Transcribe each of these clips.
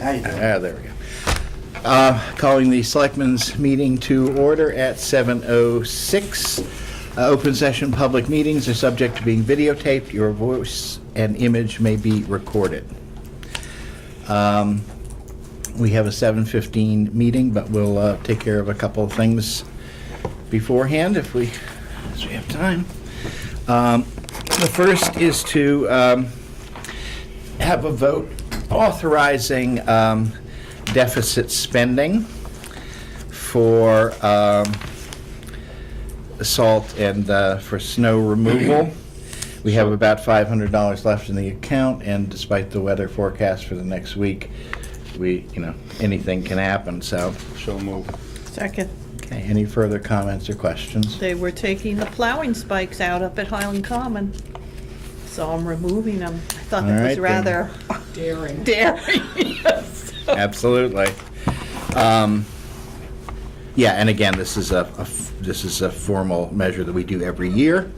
How you doing? There we go. Calling the Selectmen's meeting to order at 7:06. Open session public meetings are subject to being videotaped. Your voice and image may be recorded. We have a 7:15 meeting, but we'll take care of a couple of things beforehand if we have time. The first is to have a vote authorizing deficit spending for salt and for snow removal. We have about $500 left in the account, and despite the weather forecast for the next week, anything can happen, so. So move. Second. Okay, any further comments or questions? They were taking the plowing spikes out up at Highland Common, so I'm removing them. I thought All that right, was then. rather daring. Absolutely. Yeah, and again, this is a formal measure that we do every year,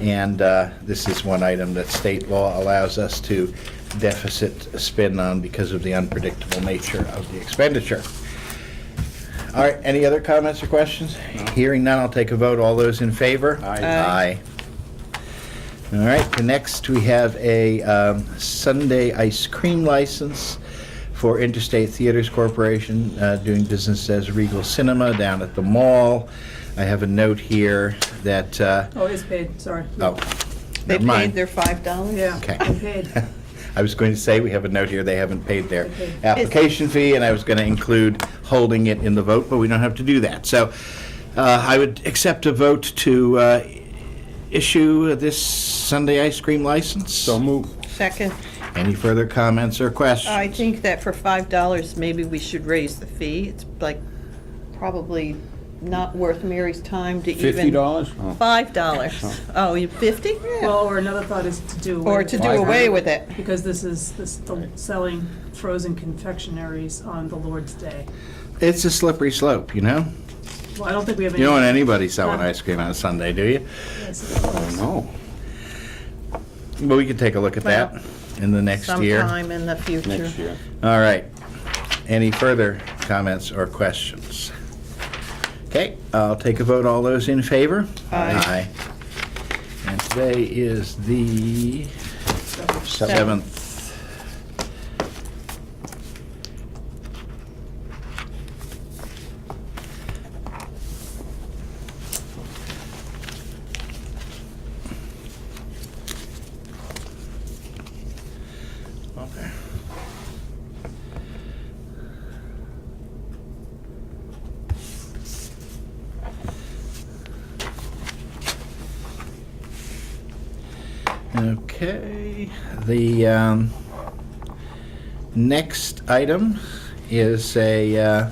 and this is one item that state law allows us to deficit spend on because of the unpredictable nature of the expenditure. All right, any other comments or questions? No. Hearing none, I'll take a vote. All those in favor? Aye. Aye. All right, next we have a Sunday ice cream license for Interstate Theaters Corporation, doing business as Regal Cinema down at the mall. I have a note here that... Oh, it's paid, sorry. Oh, They never mind. paid their $5? Yeah, Okay. they paid. I was going to say, we have a note here, they haven't paid their They paid. application fee, and I was going to include holding it in the vote, but we don't have to do that. So I would accept a vote to issue this Sunday ice cream license. So move. Second. Any further comments or questions? I think that for $5, maybe we should raise the fee. It's like probably not worth Mary's time to even... $50? Oh. $5. Oh, you 50? Well, or another thought is to do away Or with to it. do away with it. Because this is selling frozen confectionaries on the Lord's Day. It's a slippery slope, you know? Well, I don't think we have any. You don't want anybody selling ice cream on Sunday, do you? Yes, Oh, no. Well, we could take a look at that in the next year. Sometime in the future. Next year. All right. Any further comments or questions? Okay, I'll take a vote. All those in favor? Aye. And today is the 7th. Okay. Okay, the next item is a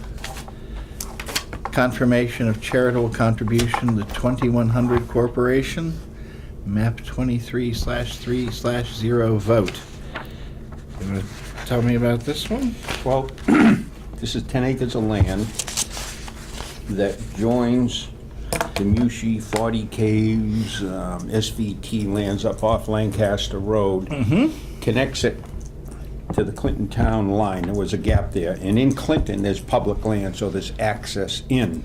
confirmation of charitable contribution to the 2100 Corporation, map 23/3/0 vote. You want to tell me about this one? Well, this is 10 acres of land that joins the Mushi 40 Caves, SVT lands up off Lancaster Road, connects it to the Clinton town line. There was a gap there. And in Clinton, there's public land, so there's access in.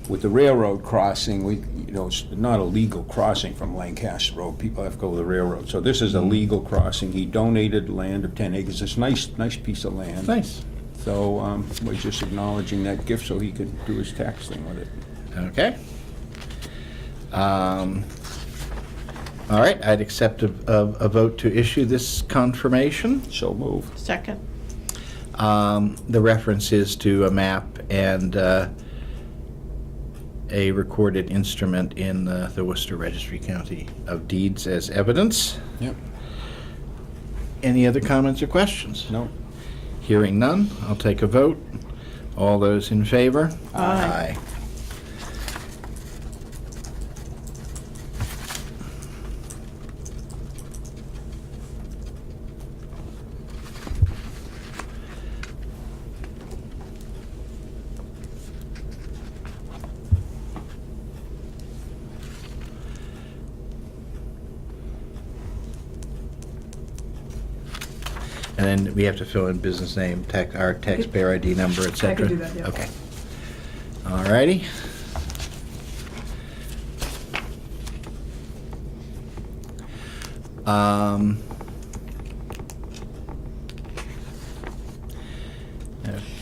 With the railroad crossing, it's not a legal crossing from Lancaster Road. People have to go to the railroad. So this is a legal crossing. He donated land of 10 acres. It's a nice piece of land. Nice. So we're just acknowledging that gift so he could do his tax thing with it. Okay. All right, I'd accept a vote to issue this confirmation. So move. Second. The reference is to a map and a recorded instrument in the Worcester Registry County of Deeds as evidence. Yep. Any other comments or questions? No. Hearing none, I'll take a vote. All those in favor? Aye. And then we have to fill in business name, our taxpayer ID number, et cetera? do that, yeah. Okay. All righty.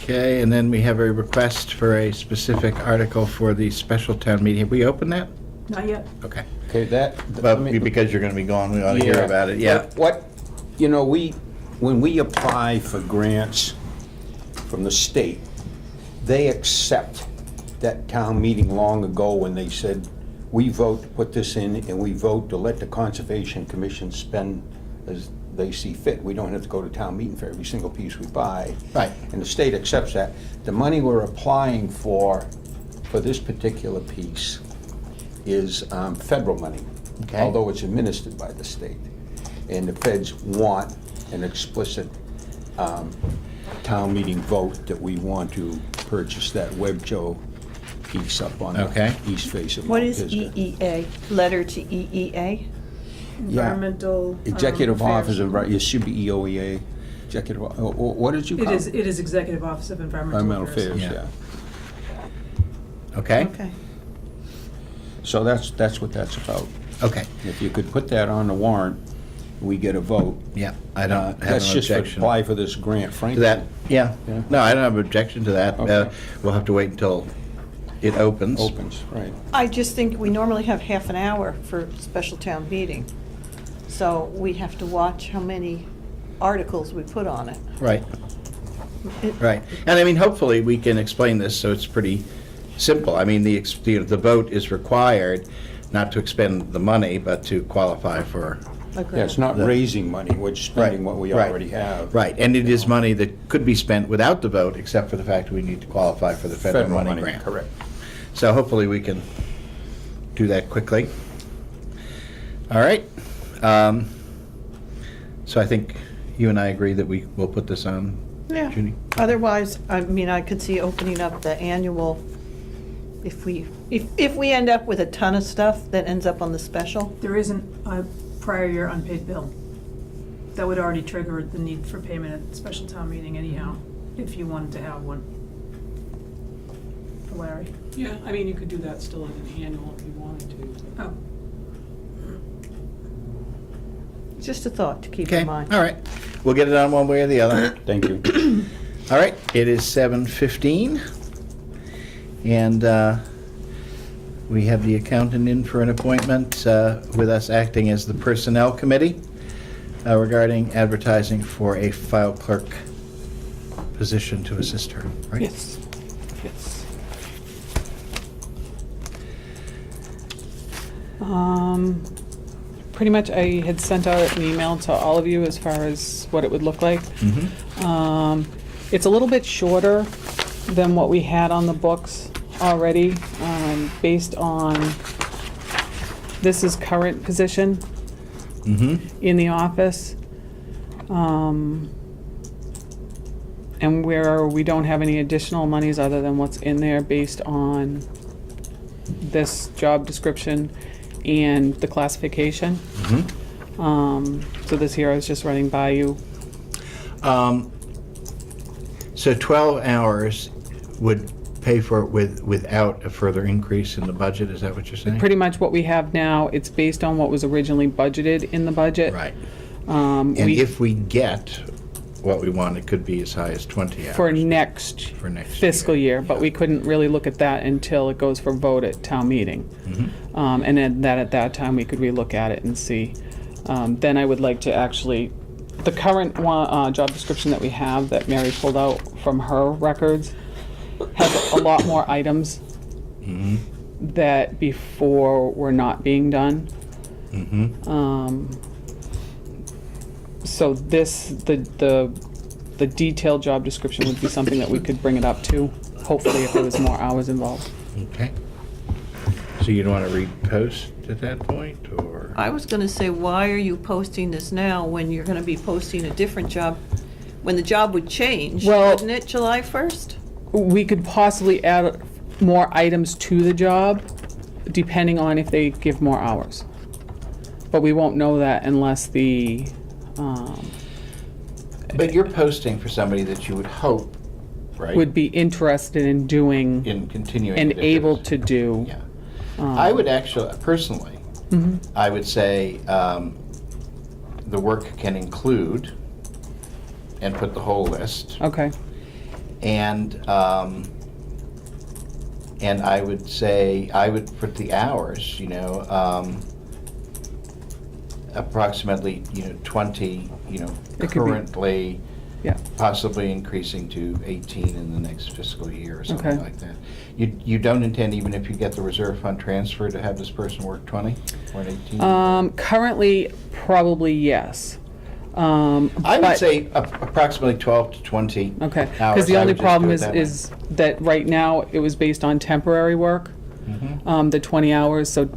Okay, and then we have a request for a specific article for the special town meeting. Have we opened that? Not yet. Okay. Okay, that. Well, let me- because you're gonna be gone, we ought to hear Yeah. about it, yeah. What, when we apply for grants from the state, they accept that town meeting long ago when they said, we vote to put this in and we vote to let the Conservation Commission spend as they see fit. We don't have to go to town meeting for every single piece we buy. Right. And the state accepts that. The money we're applying for this particular piece is federal money. Okay. Although it's administered by the state. And the feds want an explicit town meeting vote that we want to purchase that Webjo piece up on Okay. the east face of What Mount is Pisgah. EEA? Letter to E EEA? Environmental. Executive Office Affairs. of, it should be EOEA, Executive, what did you call it? It is Executive Office of Environmental Affairs, Yeah. yeah. Okay? Okay. So that's what that's about. Okay, If you could put that on the warrant, we get a vote. yeah, I don't have That's an just to objection apply for this grant, to frankly. that. Yeah, Yeah. no, I don't have an objection to that. Okay. We'll have to wait until it opens. Opens, right. I just think we normally have half an hour for special town meeting. So we have to watch how many articles we put on it. Right, It- right. And I mean, hopefully, we can explain this so it's pretty simple. I mean, the vote is required not to expend the money, but to qualify for. Yeah, it's not The- raising money, we're just spending what we right, already have. Right, and it is money that could be spent without the vote, except for the fact we need to qualify for the federal money grant. Correct. So hopefully we can do that quickly. All right. So I think you and I agree that we will put this on, Yeah. Judy? Otherwise, I mean, I could see opening up the annual, if we end up with a ton of stuff that ends up on the special. There isn't a prior year unpaid bill. That would already trigger the need for payment at the special town meeting anyhow, if you wanted to have one. For Larry. Yeah, I mean, you could do that still at an annual if you wanted to. Oh, Just a thought to keep Okay, in mind. all right. We'll get it on one way or the other. Thank you. All right, it is 7:15, and we have the accountant in for an appointment with us acting as the Personnel Committee regarding advertising for a file clerk position to assist her, right? Yes. Pretty much I had sent out an email to all of you as far as what it would look like. Mhm. It's a little bit shorter than what we had on the books already, based on, this is current position Mhm. in the office. And where we don't have any additional monies other than what's in there based on this job description and the classification. Mhm. So this here I was just running by you. So 12 hours would pay for it without a further increase in the budget, is that what you're saying? Pretty much what we have now, it's based on what was originally budgeted in the budget. Right. And if we get what we want, it could be as high as 20 hours. For next For next fiscal year, but yeah. we couldn't really look at that until it goes for vote at town meeting. Mhm. And then at that time, we could relook at it and see. Then I would like to actually, the current one, job description that we have, that Mary pulled out from her records, has a lot more items Mhm. that before were not being done. Mhm. So this, the detailed job description would be something that we could bring it up to, hopefully if there was more hours involved. Okay. So you don't want to repost at that point, or? I was gonna say, why are you posting this now when you're gonna be posting a different job? When the job would change, Well- wouldn't it, July 1st? We could possibly add more items to the job, depending on if they give more hours. But we won't know that unless the But you're posting for somebody that you would hope, right? would be interested in doing in continuing. and the able business. to do. Yeah. um, I would actually, personally, mhm. I would say the work can include, and put the whole list, Okay, and I would say, I would put the hours, approximately, 20, It could be- currently, yeah. possibly increasing to 18 in the next fiscal year or something Okay. like that. You don't intend, even if you get the reserve fund transfer, to have this person work 20 or an 18? Currently, probably yes. I would but- say approximately 12 to 20 Okay, hours. because the I only would just problem do it is, that way. is that right now, it was based on temporary work, Mhm. the 20 hours, so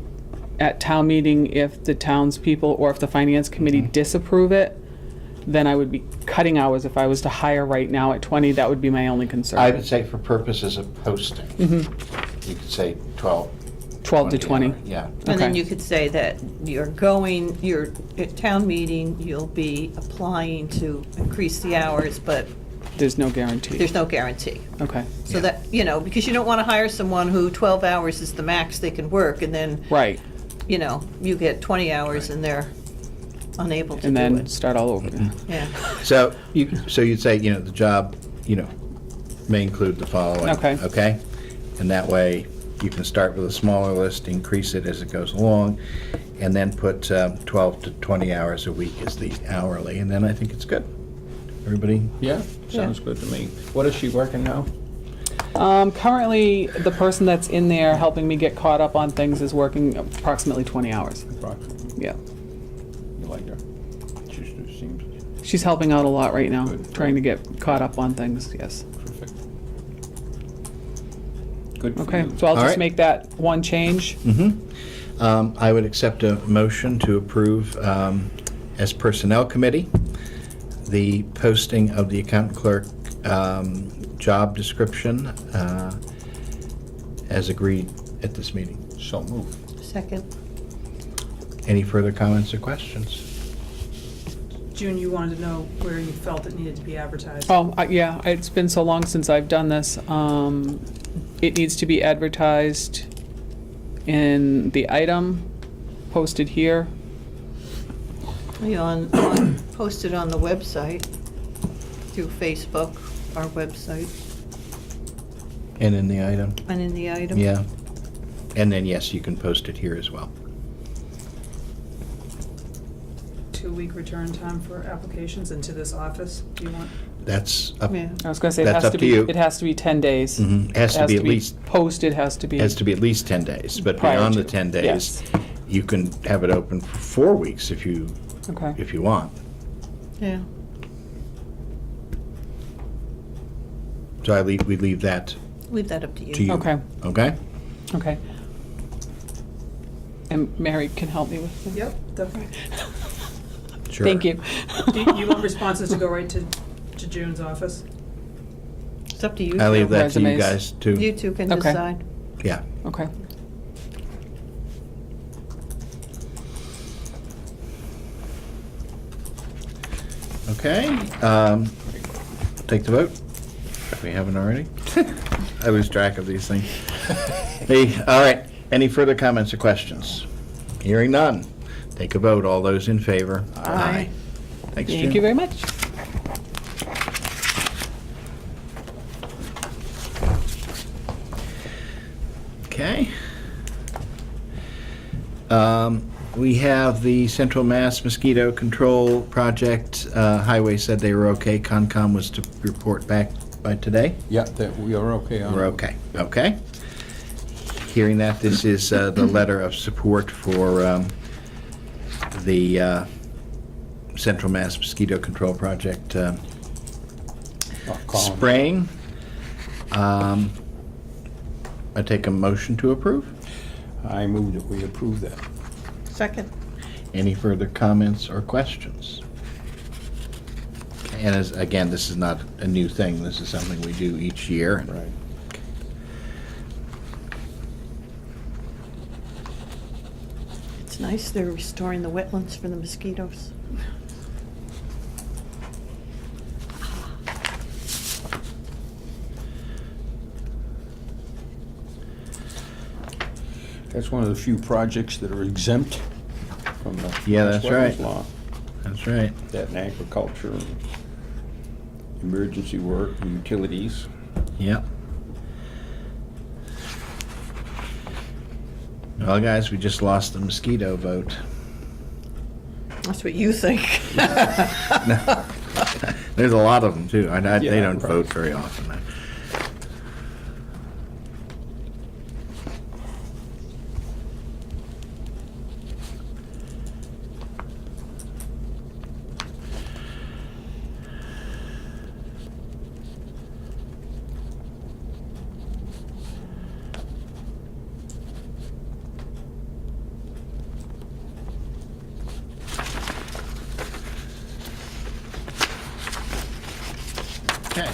at town meeting, if the townspeople or if the finance committee disapprove it, then I would be cutting hours. If I was to hire right now at 20, that would be my only concern. I would say for purposes of posting, you could say 12. 12 to 20. hour, yeah. And then Okay. you could say that you're at town meeting, you'll be applying to increase the hours, but There's no guarantee. there's no guarantee. Okay, So that, because you don't want to hire someone who 12 hours is the max they can work, and then, right, you get 20 hours and they're unable to and do then it. start all over again. Yeah. So you'd say, the job, may include the following. Okay. Okay? And that way, you can start with a smaller list, increase it as it goes along, and then put 12 to 20 hours a week as the hourly, and then I think it's good. Everybody? Yeah, sounds good to me. What is she working now? Currently, the person that's in there helping me get caught up on things is working approximately 20 hours. Approximately. Yeah. You like her? She just seems She's helping out a lot right now, Good. trying to get caught up on things, yes. perfect. Good for Okay, you. so I'll All just right. make that one change. I would accept a motion to approve, as Personnel Committee, the posting of the accountant clerk job description as agreed at this meeting. So moved. Second. Any further comments or questions? June, you wanted to know where you felt it needed to be advertised. Oh, yeah, it's been so long since I've done this. It needs to be advertised in the item posted here. Posted on the website, through Facebook, our website, And in the item? and in the item. Yeah. And then, yes, you can post it here as well. 2-week return time for applications into this office. Do you want? That's up, Yeah. I was gonna say, That's up to you. it has to be 10 days. Mhm. Has to be at least, Posted, has to be. has to be at least 10 days, but prior beyond the to. 10 days, Yes. you can have it open for 4 weeks if you Okay, want. Yeah. So we leave that Leave that up to you. to you. okay, Okay? okay. And Mary can help me with this? Yep, definitely. Sure. Thank you. You want responses to go right to June's office? It's up to you I leave two. that to you Resumes. guys too. You two can Okay. decide. Yeah. Okay. Okay. Take the vote, if we haven't already. I lose track of these things. Hey, all right. Any further comments or questions? Hearing none. Take a vote. All those in favor? Aye. Thanks, Thank Jim. you very much. Okay. We have the Central Mass Mosquito Control Project. Highway said they were okay. Concom was to report back by today. Yeah, that we are okay on. We're okay. Okay. Hearing that, this is the letter of support for the Central Mass Mosquito Control Project Oh, Colin. spraying. I take a motion to approve. I move that we approve that. Second. Any further comments or questions? And again, this is not a new thing. This is something we do each year. Right. It's nice they're restoring the wetlands for the mosquitoes. That's one of the few projects that are exempt from the Yeah, Mass that's right. Wetlands law. That's right. That and agriculture, and emergency work, and utilities. Yep. Well, guys, we just lost the mosquito vote. That's what you think. There's a lot of them, too. They Yeah, don't right. vote very often. Okay.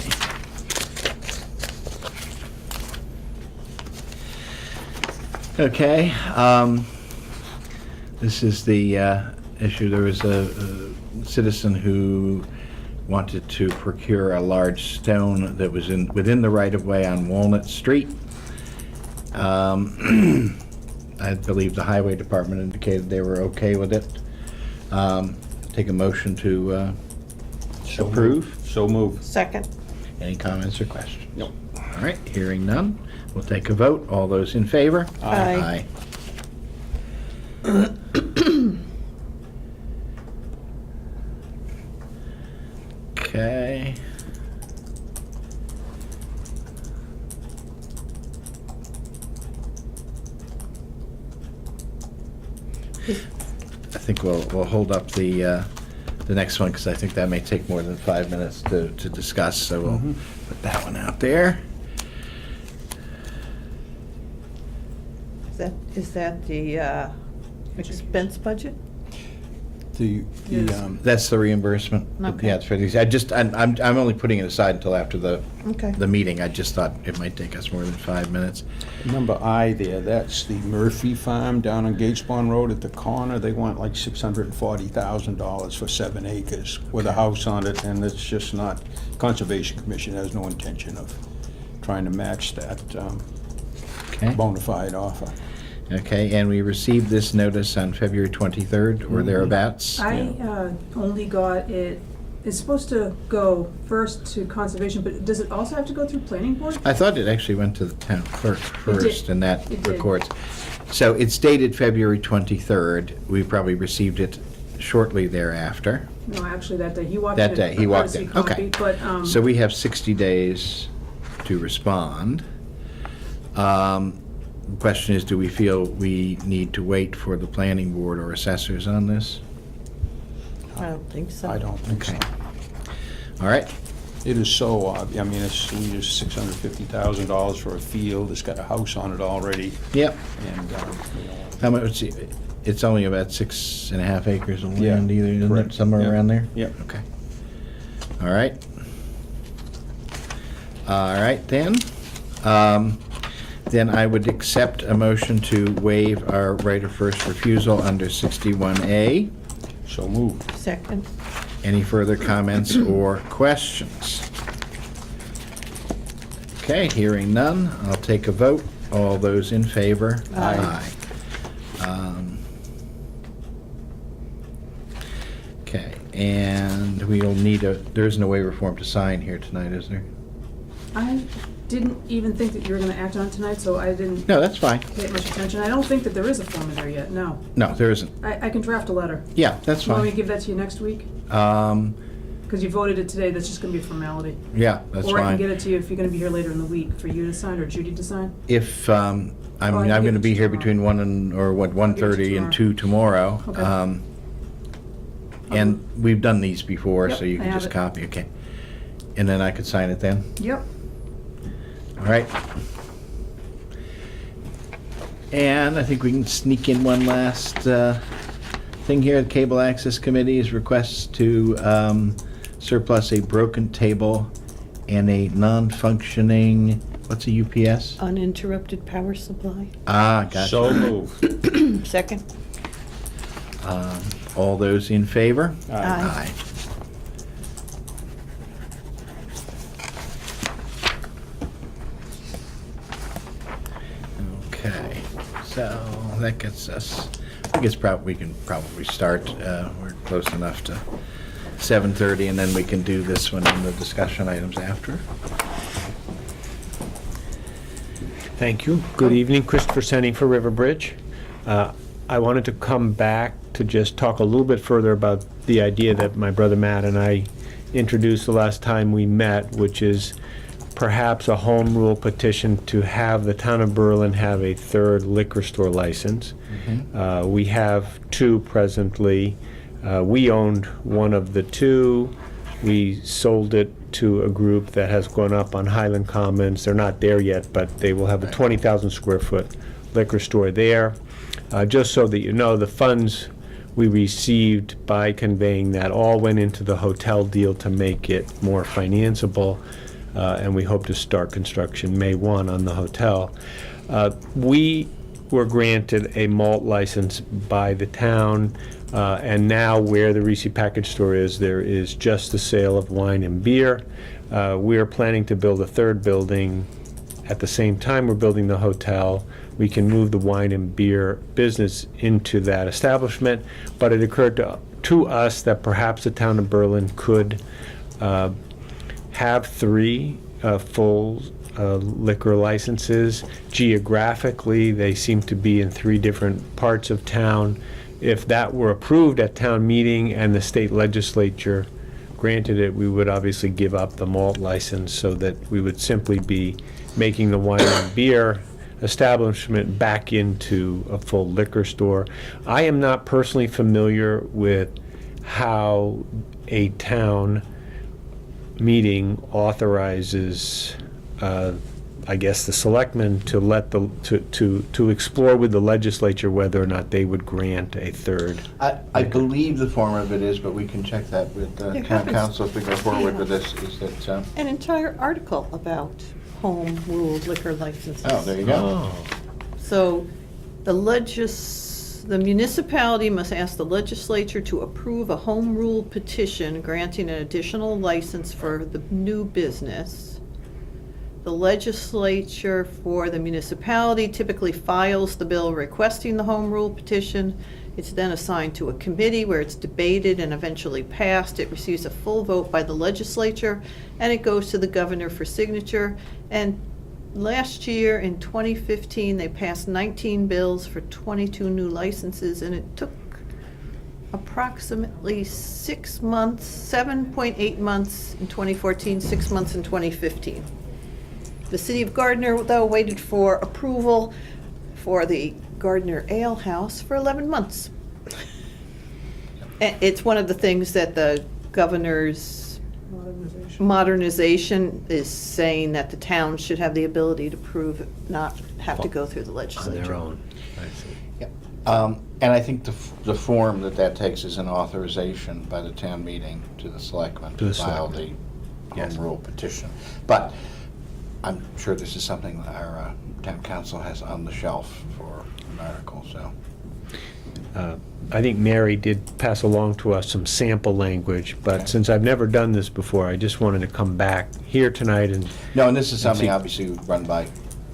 Okay, this is the issue. There was a citizen who wanted to procure a large stone that was within the right-of-way on Walnut Street. I believe the highway department indicated they were okay with it. Take a motion to approve. So moved. Second. Any comments or questions? Nope. All right, hearing none, we'll take a vote. All those in favor? Aye. Okay. I think we'll hold up the next one, because I think that may take more than 5 minutes to discuss, so we'll put that one out there. Is that the expense budget? That's the reimbursement. Okay. Yeah, it's for these. I'm only putting it aside until after Okay. the meeting. I just thought it might take us more than 5 minutes. Number I there, that's the Murphy Farm down on Gatespawn Road at the corner. They want like $640,000 for 7 acres with a house on it, and it's just not, Conservation Commission has no intention of trying to match that Okay. bona fide offer. Okay, and we received this notice on February 23rd or thereabouts. I only got it, it's supposed to go first to conservation, but does it also have to go through planning board? I thought it actually went to the town clerk first, and that It did. records. So it's dated February 23rd. We probably received it shortly thereafter. No, actually, that day, he walked That in. day, he a walked courtesy in. copy, Okay. But, So we have 60 days to respond. The question is, do we feel we need to wait for the planning board or assessors on this? I don't think so. I don't think so. Okay. All right. It is so obvious. I mean, it's, we use $650,000 for a field. It's got a house on it already, Yep. and, How much, it's only about 6.5 acres of Yeah, land either, isn't it? correct. Somewhere Yeah. around there? Yep. Okay. All right. All right, then. Then I would accept a motion to waive our right of first refusal under 61A. so moved. Second. Any further comments or questions? Okay, hearing none, I'll take a vote. All those in favor? Aye. Okay, and we'll need there isn't a waiver form to sign here tonight, is there? I didn't even think that you were gonna act on it tonight, so I didn't No, that's fine. pay it much attention. I don't think that there is a form in there yet, no. No, there isn't. I can draft a letter. Yeah, that's You want me to fine. give that to you next week? Because you voted it today, that's just gonna be a formality. Yeah, that's Or I can get fine. it to you if you're gonna be here later in the week, for you to sign or Judy to sign. If, I'm I can gonna give it be to here tomorrow. between 1:30 and 2 tomorrow. Okay. And we've done these before, so Yep, you I can have just it. copy, okay. And then I could sign it then? Yep. All right. And I think we can sneak in one last thing here. The Cable Access Committee's requests to surplus a broken table and a non-functioning, what's a UPS? Uninterrupted power supply. Ah, gotcha. So moved. Second. All those in favor? Aye. Okay, So that gets us, I guess we can probably start. We're close enough to 7:30, and then we can do this one and the discussion items after. Thank you. Good evening, Christopher Senning for Riverbridge. I wanted to come back to just talk a little bit further about the idea that my brother Matt and I introduced the last time we met, which is perhaps a home rule petition to have the town of Berlin have a third liquor store license. We have two presently. We owned one of the two. We sold it to a group that has gone up on Highland Commons. They're not there yet, but they will have a 20,000 square foot liquor store there. Just so that you know, the funds we received by conveying that all went into the hotel deal to make it more financeable, and we hope to start construction May 1 on the hotel. We were granted a malt license by the town, and now where the Reese Package Store is, there is just the sale of wine and beer. We are planning to build a third building. At the same time we're building the hotel, we can move the wine and beer business into that establishment, but it occurred to us that perhaps the town of Berlin could have three full liquor licenses. Geographically, they seem to be in three different parts of town. If that were approved at town meeting and the state legislature granted it, we would obviously give up the malt license so that we would simply be making the wine and beer establishment back into a full liquor store. I am not personally familiar with how a town meeting authorizes I guess the selectmen to let to explore with the legislature whether or not they would grant a third. I believe the form of it is, but we can check that with There town happens- council if we go forward yeah. with this, is that, An entire article about home ruled liquor licenses. oh, there you go. Oh, So the municipality must ask the legislature to approve a home rule petition granting an additional license for the new business. The legislature for the municipality typically files the bill requesting the home rule petition. It's then assigned to a committee where it's debated and eventually passed. It receives a full vote by the legislature, and it goes to the governor for signature. And last year, in 2015, they passed 19 bills for 22 new licenses, and it took approximately 6 months, 7.8 months in 2014, 6 months in 2015. The city of Gardner, though, waited for approval for the Gardner Ale House for 11 months. It's one of the things that the governor's modernization is saying, that the town should have the ability to prove, not have to go through the on legislature. their own. I see. Yep. And I think the form that takes is an authorization by the town meeting to the selectmen To the to file the selectmen. home Yes. rule petition. But I'm sure this is something that our town council has on the shelf for an article, so. I think Mary did pass along to us some sample language, but Okay. since I've never done this before, I just wanted to come back here tonight and, No, and this is something see. obviously run by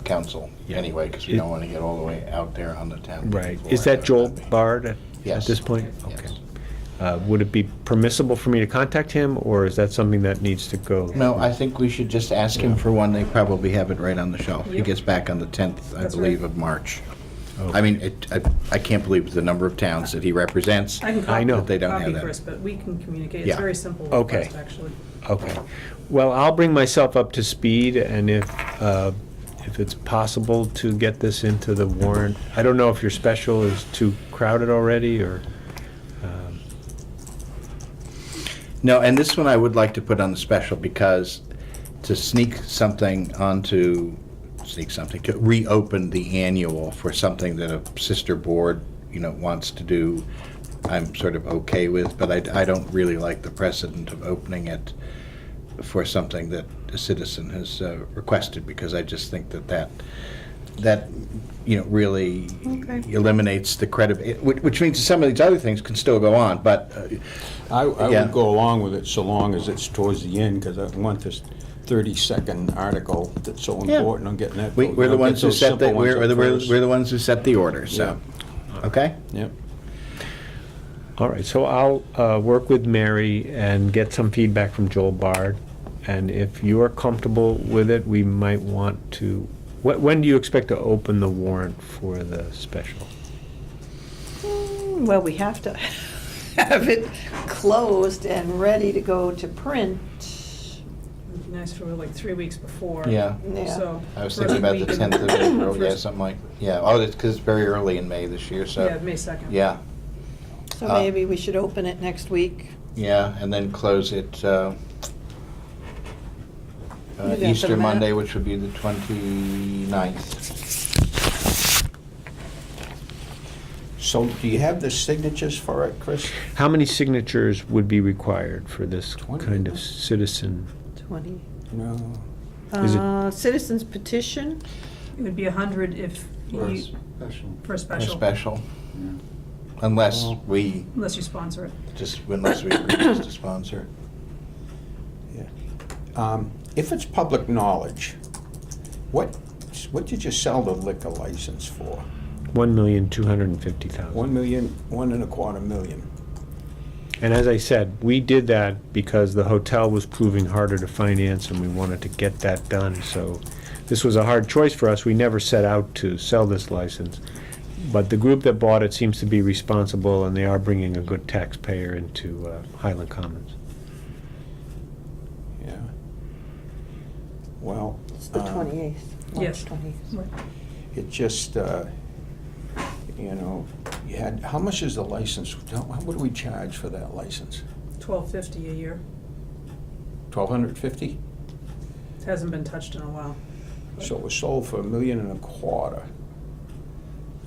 council Yeah. anyway, because we It- don't want to get all the way out there on the town. meeting right. floor. Is that Joel Bard at Yes. this point? Yes. Okay. Would it be permissible for me to contact him, or is that something that needs to go? No, I think we should just ask him for one. They probably have it right on the shelf. He Yep. gets back on the 10th, I That's believe, right. of March. Okay. I mean, I can't believe the number of towns that he represents. I can I know. copy, They don't have copy that. Chris, but we can communicate. It's Yeah. very simple Okay. request, actually. Okay. Well, I'll bring myself up to speed, and if it's possible to get this into the warrant, I don't know if your special is too crowded already, or, No, and this one I would like to put on the special because to sneak something, to reopen the annual for something that a sister board, wants to do, I'm sort of okay with, but I don't really like the precedent of opening it for something that a citizen has requested, because I just think that really Okay. eliminates the credibility, which means some of these other things can still go on, but I Yeah. would go along with it so long as it's towards the end, because I want this 30-second article that's so Yeah. important on getting that. We're the ones who set the, we're the ones who set the order, so, okay? Yep. All right, so I'll work with Mary and get some feedback from Joel Bard. And if you are comfortable with it, we might want to, when do you expect to open the warrant for the special? Well, we have to have it closed and ready to go to print. It'd be nice for like 3 weeks before. Yeah. Yeah. So. I was first thinking about the week in- 10th of April, yeah, first- something like, yeah, oh, it's because it's very early in May this year, so. Yeah, May 2nd. Yeah, So maybe we should open it next week. yeah, and then close it You got the Easter map? Monday, which would be the 29th. So do you have the signatures for it, Chris? How many signatures would be required for this 20, kind of no? citizen? 20. No. Is it- Citizens petition? It would be 100 if you, for a A special, special. Unless we, unless you sponsor it. unless we agree to sponsor. Yeah. If it's public knowledge, what did you sell the liquor license for? 1,250,000. 1 million, 1.25 million. And as I said, we did that because the hotel was proving harder to finance and we wanted to get that done. So this was a hard choice for us. We never set out to sell this license. But the group that bought it seems to be responsible and they are bringing a good taxpayer into Highland Commons. Yeah. Well, It's the 28th. March Yes. 28th. Right. it just, you know, you had, how much is the license? What do we charge for that license? $12.50 a year. 1,250? It hasn't been touched in a while. So it was sold for 1.25 million.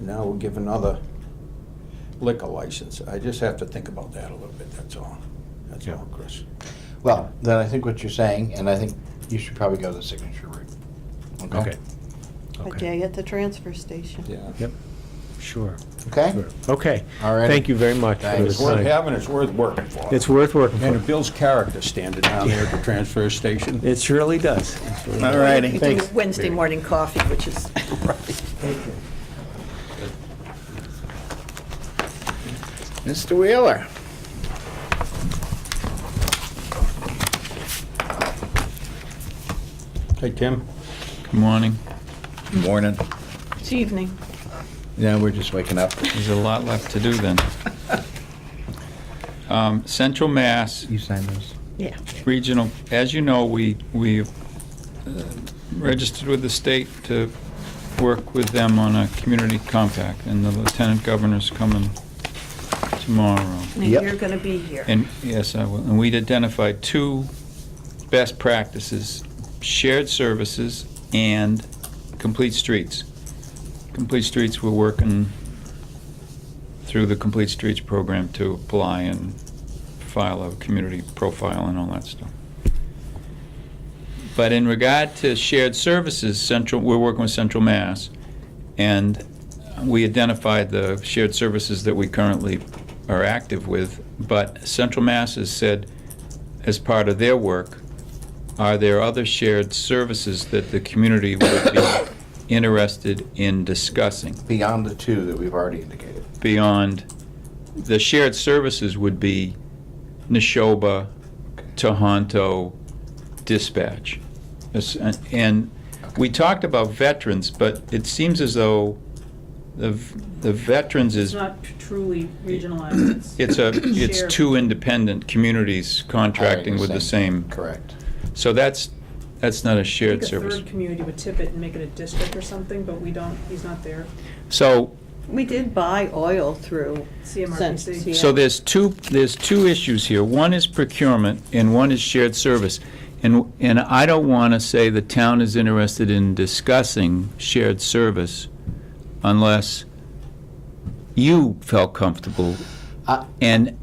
Now we'll give another liquor license. I just have to think about that a little bit, that's all. That's Yeah. all, Chris. Well, then I think what you're saying, and I think you should probably go the signature route. Okay. A Okay. day at the transfer station. Yeah. Yep, sure. Okay? Sure. Okay. All righty. Thank you very much for the Thanks. It's worth time. having, it's worth working for. It's worth working And it for. builds character standing down there at the transfer station. It surely does. All righty, We do thanks. Wednesday morning coffee, which is, Mr. Wheeler. Hey, Tim? Good morning. Good morning. it's evening. Yeah, we're just waking up. There's a lot left to do then. Central Mass You sign those? Yeah. Regional, as you know, we registered with the state to work with them on a community compact, and the lieutenant governor's coming tomorrow. And Yep. you're going to be here. And, yes, I will. And we'd identified two best practices: shared services and complete streets. Complete Streets, we're working through the Complete Streets program to apply and file a community profile and all that stuff. But in regard to shared services, we're working with Central Mass, and we identified the shared services that we currently are active with, but Central Mass has said, as part of their work, are there other shared services that the community would be interested in discussing Beyond the two that we've already indicated. beyond? The shared services would be Neshoba, Tohoto, dispatch. And we talked about veterans, but it seems as though the veterans It's is, not truly regionalized. it's shared. two independent communities contracting with the same. Correct. So that's not a I shared think a service. third community would tip it and make it a district or something, but we don't, he's not there. So We did buy oil through CMRPC. So there's two issues here. One is procurement and one is shared service. And I don't want to say the town is interested in discussing shared service unless you felt comfortable. And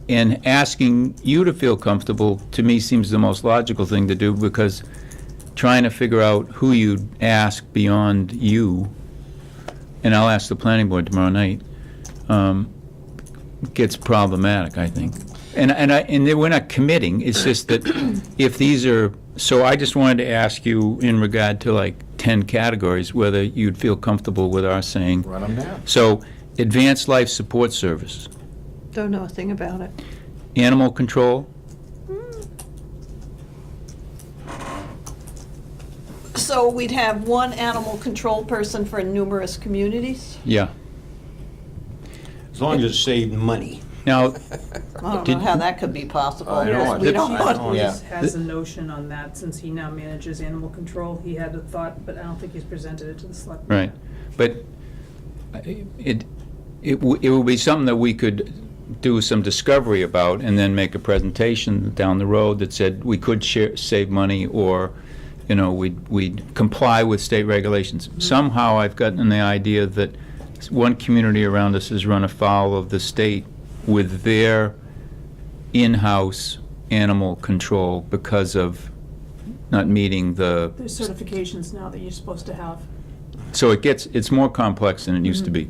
asking you to feel comfortable, to me, seems the most logical thing to do, because trying to figure out who you'd ask beyond you, and I'll ask the planning board tomorrow night, gets problematic, I think. And we're not committing, it's just that if these are So I just wanted to ask you in regard to like 10 categories, whether you'd feel comfortable with our saying. Run them down. So, advanced life support service, Don't know a thing about it. animal control, So we'd have one animal control person for numerous communities? yeah. As long as it saved money. Now, I don't Did- know how that could be possible. I know, because we don't I want- know. Yeah. Chief has a notion on that, since he now manages animal control. He had a thought, but I don't think he's presented it to the selectmen. right, but it will be something that we could do some discovery about and then make a presentation down the road that said we could save money, or, you know, we'd comply with state regulations. Somehow I've gotten the idea that one community around us has run afoul of the state with their in-house animal control because of not meeting the, There's certifications now that you're supposed to have. so it's more complex than it used to be.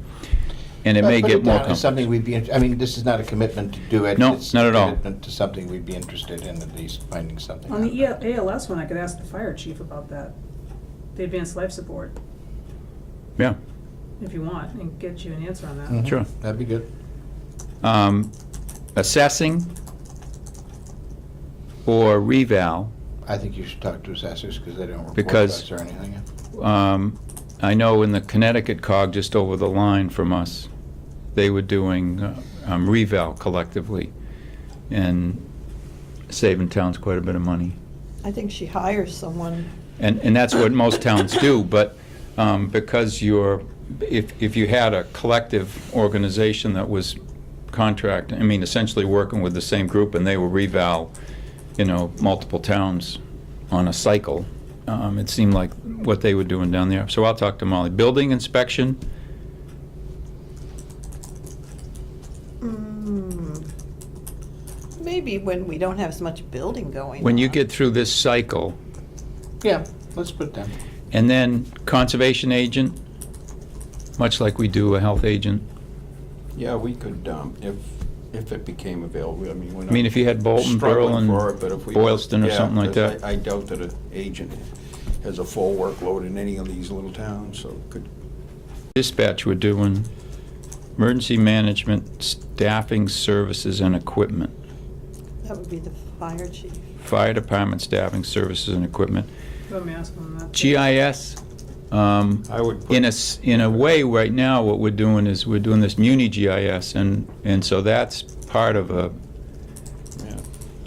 And it may Put get it more down as complex. something we'd be, I mean, this is not a commitment to do it. No, It's not at all. a commitment to something we'd be interested in, at least finding something On out. the ALS one, I could ask the fire chief about that, the advanced life support, Yeah, if you want, and get you an answer on that. Mhm. sure. That'd be good. Assessing or reval. I think you should talk to assessors, because they don't report to Because- us or anything. I know in the Connecticut cog just over the line from us, they were doing reval collectively and saving towns quite a bit of money. I think she hires someone. And that's what most towns do, but because if you had a collective organization that was essentially working with the same group, and they were reval, multiple towns on a cycle, it seemed like what they were doing down there. So I'll talk to Molly. Building inspection, Maybe when we don't have as much building going on. when you get through this cycle, Yeah, let's put them. and then conservation agent, much like we do a health agent. Yeah, we could, if it became available, I mean, we're not. I mean, if you had Bolton, struggling Berlin, for it, but if we- Boylston or yeah, something like 'cause that. I doubt that an agent has a full workload in any of these little towns, so could, Dispatch we're doing, emergency management, staffing services and equipment. That would be the fire chief. Fire department staffing services and equipment. Let me ask him on that. GIS, I would put. in a way, right now, what we're doing is we're doing this muni GIS, and so that's part of a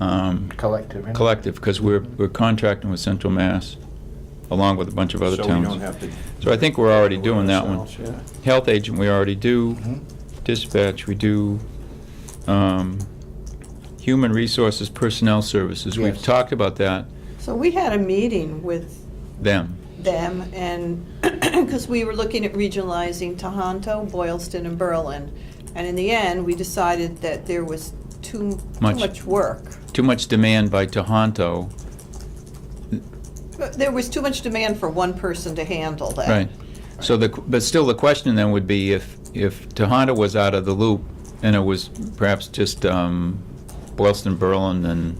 Yeah. Collective. right? collective, because we're contracting with Central Mass, along with a bunch of other So we don't towns. have to. So I think we're already do it doing that one. ourselves, yeah. Health agent, we already do. Mhm. Dispatch, we do. Human resources, personnel services, we've Yes. talked about that, So we had a meeting with them. them, and, because we were looking at regionalizing Tohoto, Boylston, and Berlin. And in the end, we decided that there was too Much. much work. Too much demand by Tohoto, There was too much demand for one person to handle that. right. So but still the question then would be if Tohoto was out of the loop and it was perhaps just Boylston, Berlin, and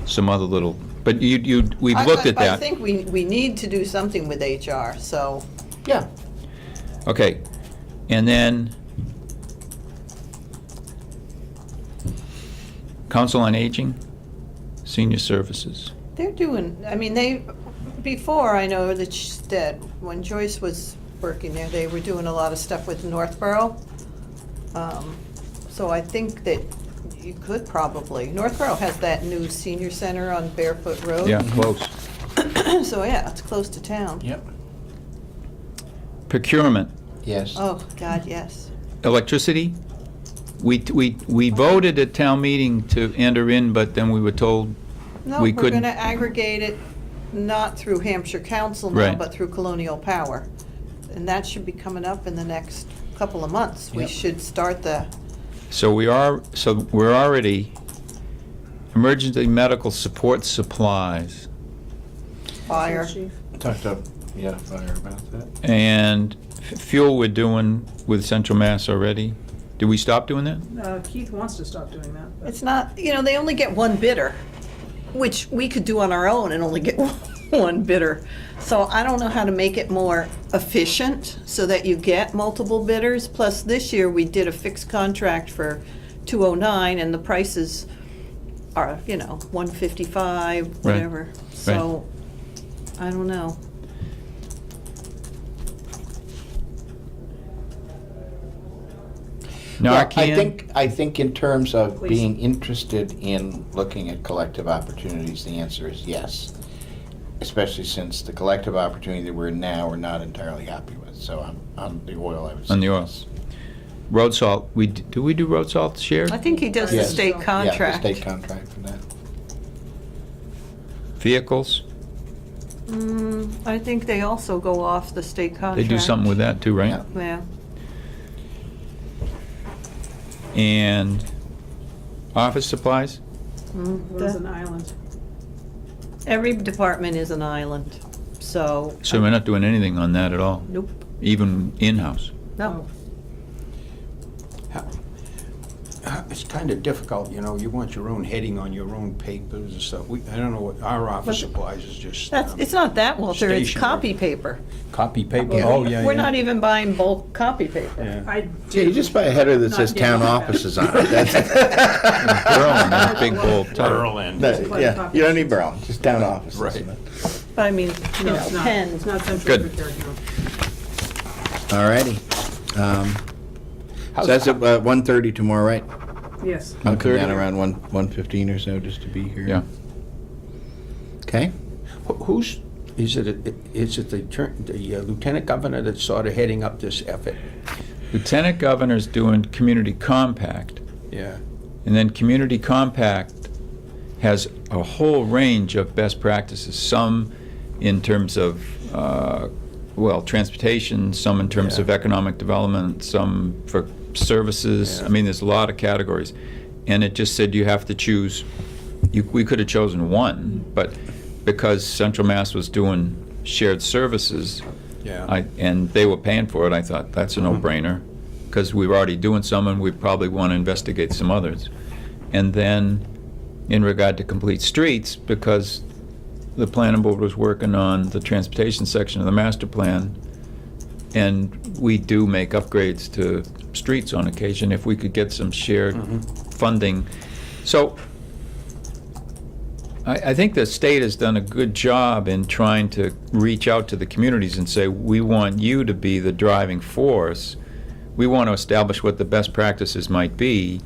some other little, but we've looked at I that. think we need to do something with HR, so. Yeah. Okay, and then Council on Aging, Senior Services. They're doing, I mean, before, I know that when Joyce was working there, they were doing a lot of stuff with Northborough. So I think that you could probably, Northborough has that new senior center on Barefoot Road. Yeah, close. So, yeah, it's close to town. Yep. Procurement, Yes. Oh, God, yes. electricity. We voted at town meeting to enter in, but then we were told No, we we're couldn't. gonna aggregate it, not through Hampshire Council now, Right. but through Colonial Power. And that should be coming up in the next couple of months. We Yep. should start the, So we're already, emergency medical support supplies, fire. Chief. Talked to, fire about that. and fuel we're doing with Central Mass already. Did we stop doing that? Keith wants to stop doing that. but- It's not, they only get one bidder. which we could do on our own and only get one bidder. So I don't know how to make it more efficient so that you get multiple bidders. Plus, this year, we did a fixed contract for 209, and the prices are, 155, whatever. So, I don't know. Yeah, Narcan? I think in terms of Please. being interested in looking at collective opportunities, the answer is yes. Especially since the collective opportunity that we're in now, we're not entirely happy with. So on the oil, I would say On the oil. yes. Road salt, do we do road salt shared? I think he does the Yes. state Yeah, contract. the state contract for that. Vehicles? I think they also go off the state contract. They do something with that too, right? Yeah. Yeah. And office supplies? It was an island. Every department is an island, so. So we're not doing anything on that at all, Nope, even in-house? no. It's kind of difficult, you want your own heading on your own papers and stuff. I don't know what, our office supplies is just It's not that, Walter, it's Stationery. copy paper. copy paper. Yeah. Oh, yeah, We're yeah. not even buying bulk copy paper. Yeah. I Yeah, you just buy a header that Not says yet. town offices on it. That's Berlin, that big bold type. Berlin. yeah, you don't need Berlin, just town offices. Right. But I mean, No, it's not. pens. It's not centrally Good. prepared, no. All righty. So that's at 1:30 tomorrow, right? Yes. I'll come 1:30? down around 1:15 or so just to be here. Yeah. Okay. Who's, is it the lieutenant governor that's sort of heading up this effort? Lieutenant Governor's doing Community Compact, Yeah. and then Community Compact has a whole range of best practices, some in terms of, transportation, some in terms Yeah. of economic development, some for services. Yeah. I mean, there's a lot of categories. And it just said you have to choose, we could have chosen one, but because Central Mass was doing shared services, Yeah. and they were paying for it, I thought, that's a no-brainer, because we were already doing some, and we probably want to investigate some others. And then, in regard to complete streets, because the planning board was working on the transportation section of the master plan, and we do make upgrades to streets on occasion, if we could get some shared funding. So, I think the state has done a good job in trying to reach out to the communities and say, we want you to be the driving force. We want to establish what the best practices might be.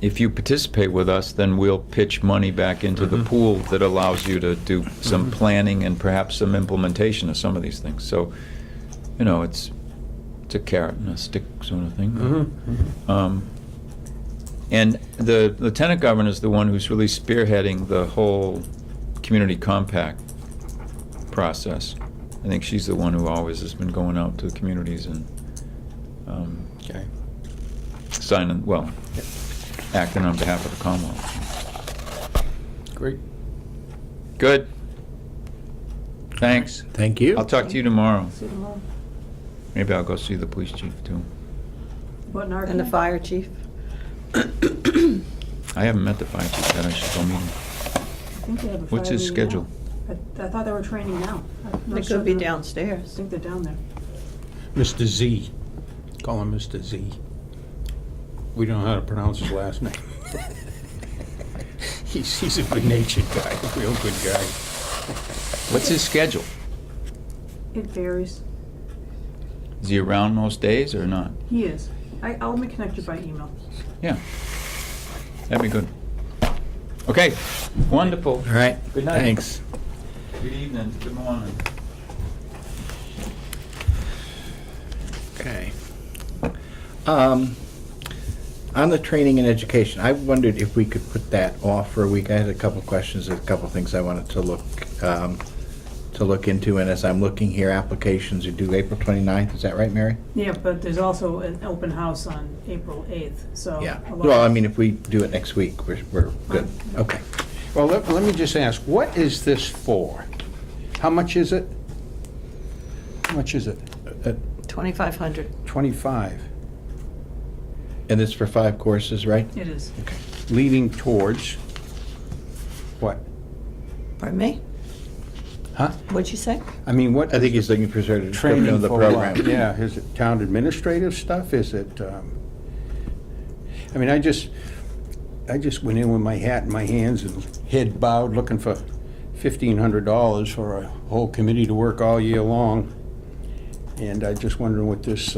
If you participate with us, then we'll pitch money back into the pool that allows you to do some planning and perhaps some implementation of some of these things. So, it's a carrot and a stick sort of thing. And the lieutenant governor is the one who's really spearheading the whole community compact process. I think she's the one who always has been going out to the communities and Okay. acting on behalf of the Commonwealth. Great. Good. Thanks. Thank you. I'll talk to you tomorrow. See you tomorrow. Maybe I'll go see the police chief too. What, Narcan? And the fire chief. I haven't met the fire chief yet. I should go meet him. I think they have a What's fire his meeting schedule? now. I thought they were training now. I'm not It sure could be they're- I downstairs. think they're down there. Mr. Z. Call him Mr. Z. We don't know how to pronounce his last name. He's a good-natured guy, a real good guy. What's his schedule? It varies. Is he around most days or not? He is. I'll make connect you by email. Yeah. That'd be good. Okay, wonderful. All right. Good night. Thanks. Good evening, good morning. Okay. On the training and education, I wondered if we could put that off for a week. I had a couple of questions, a couple of things I wanted to look into, and as I'm looking here, applications are due April 29th. Is that right, Mary? Yeah, but there's also an open house on April 8th, so. Yeah. a lot- Well, I mean, if we do it next week, we're good. Okay. Well, let me just ask, what is this for? How much is it? How much is it? 2,500. 25. And it's for 5 courses, right? It is. Leading towards What? Pardon me? Huh? What'd you say? I mean, what? I think he's looking for sort of description Training of the for program. what? Yeah, is it town administrative stuff? Is it, I mean, I just went in with my hat in my hands and head bowed, looking for $1,500 for a whole committee to work all year long. And I just wondering what this,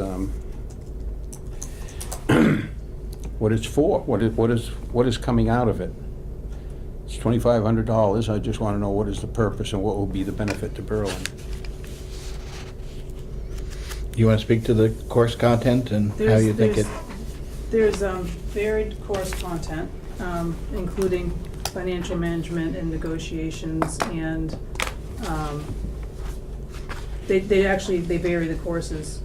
what it's for, what is coming out of it. It's $2,500. I just want to know what is the purpose and what will be the benefit to Berlin. You want to speak to the course content and how you think it? There's varied course content, including financial management and negotiations, and they vary the courses.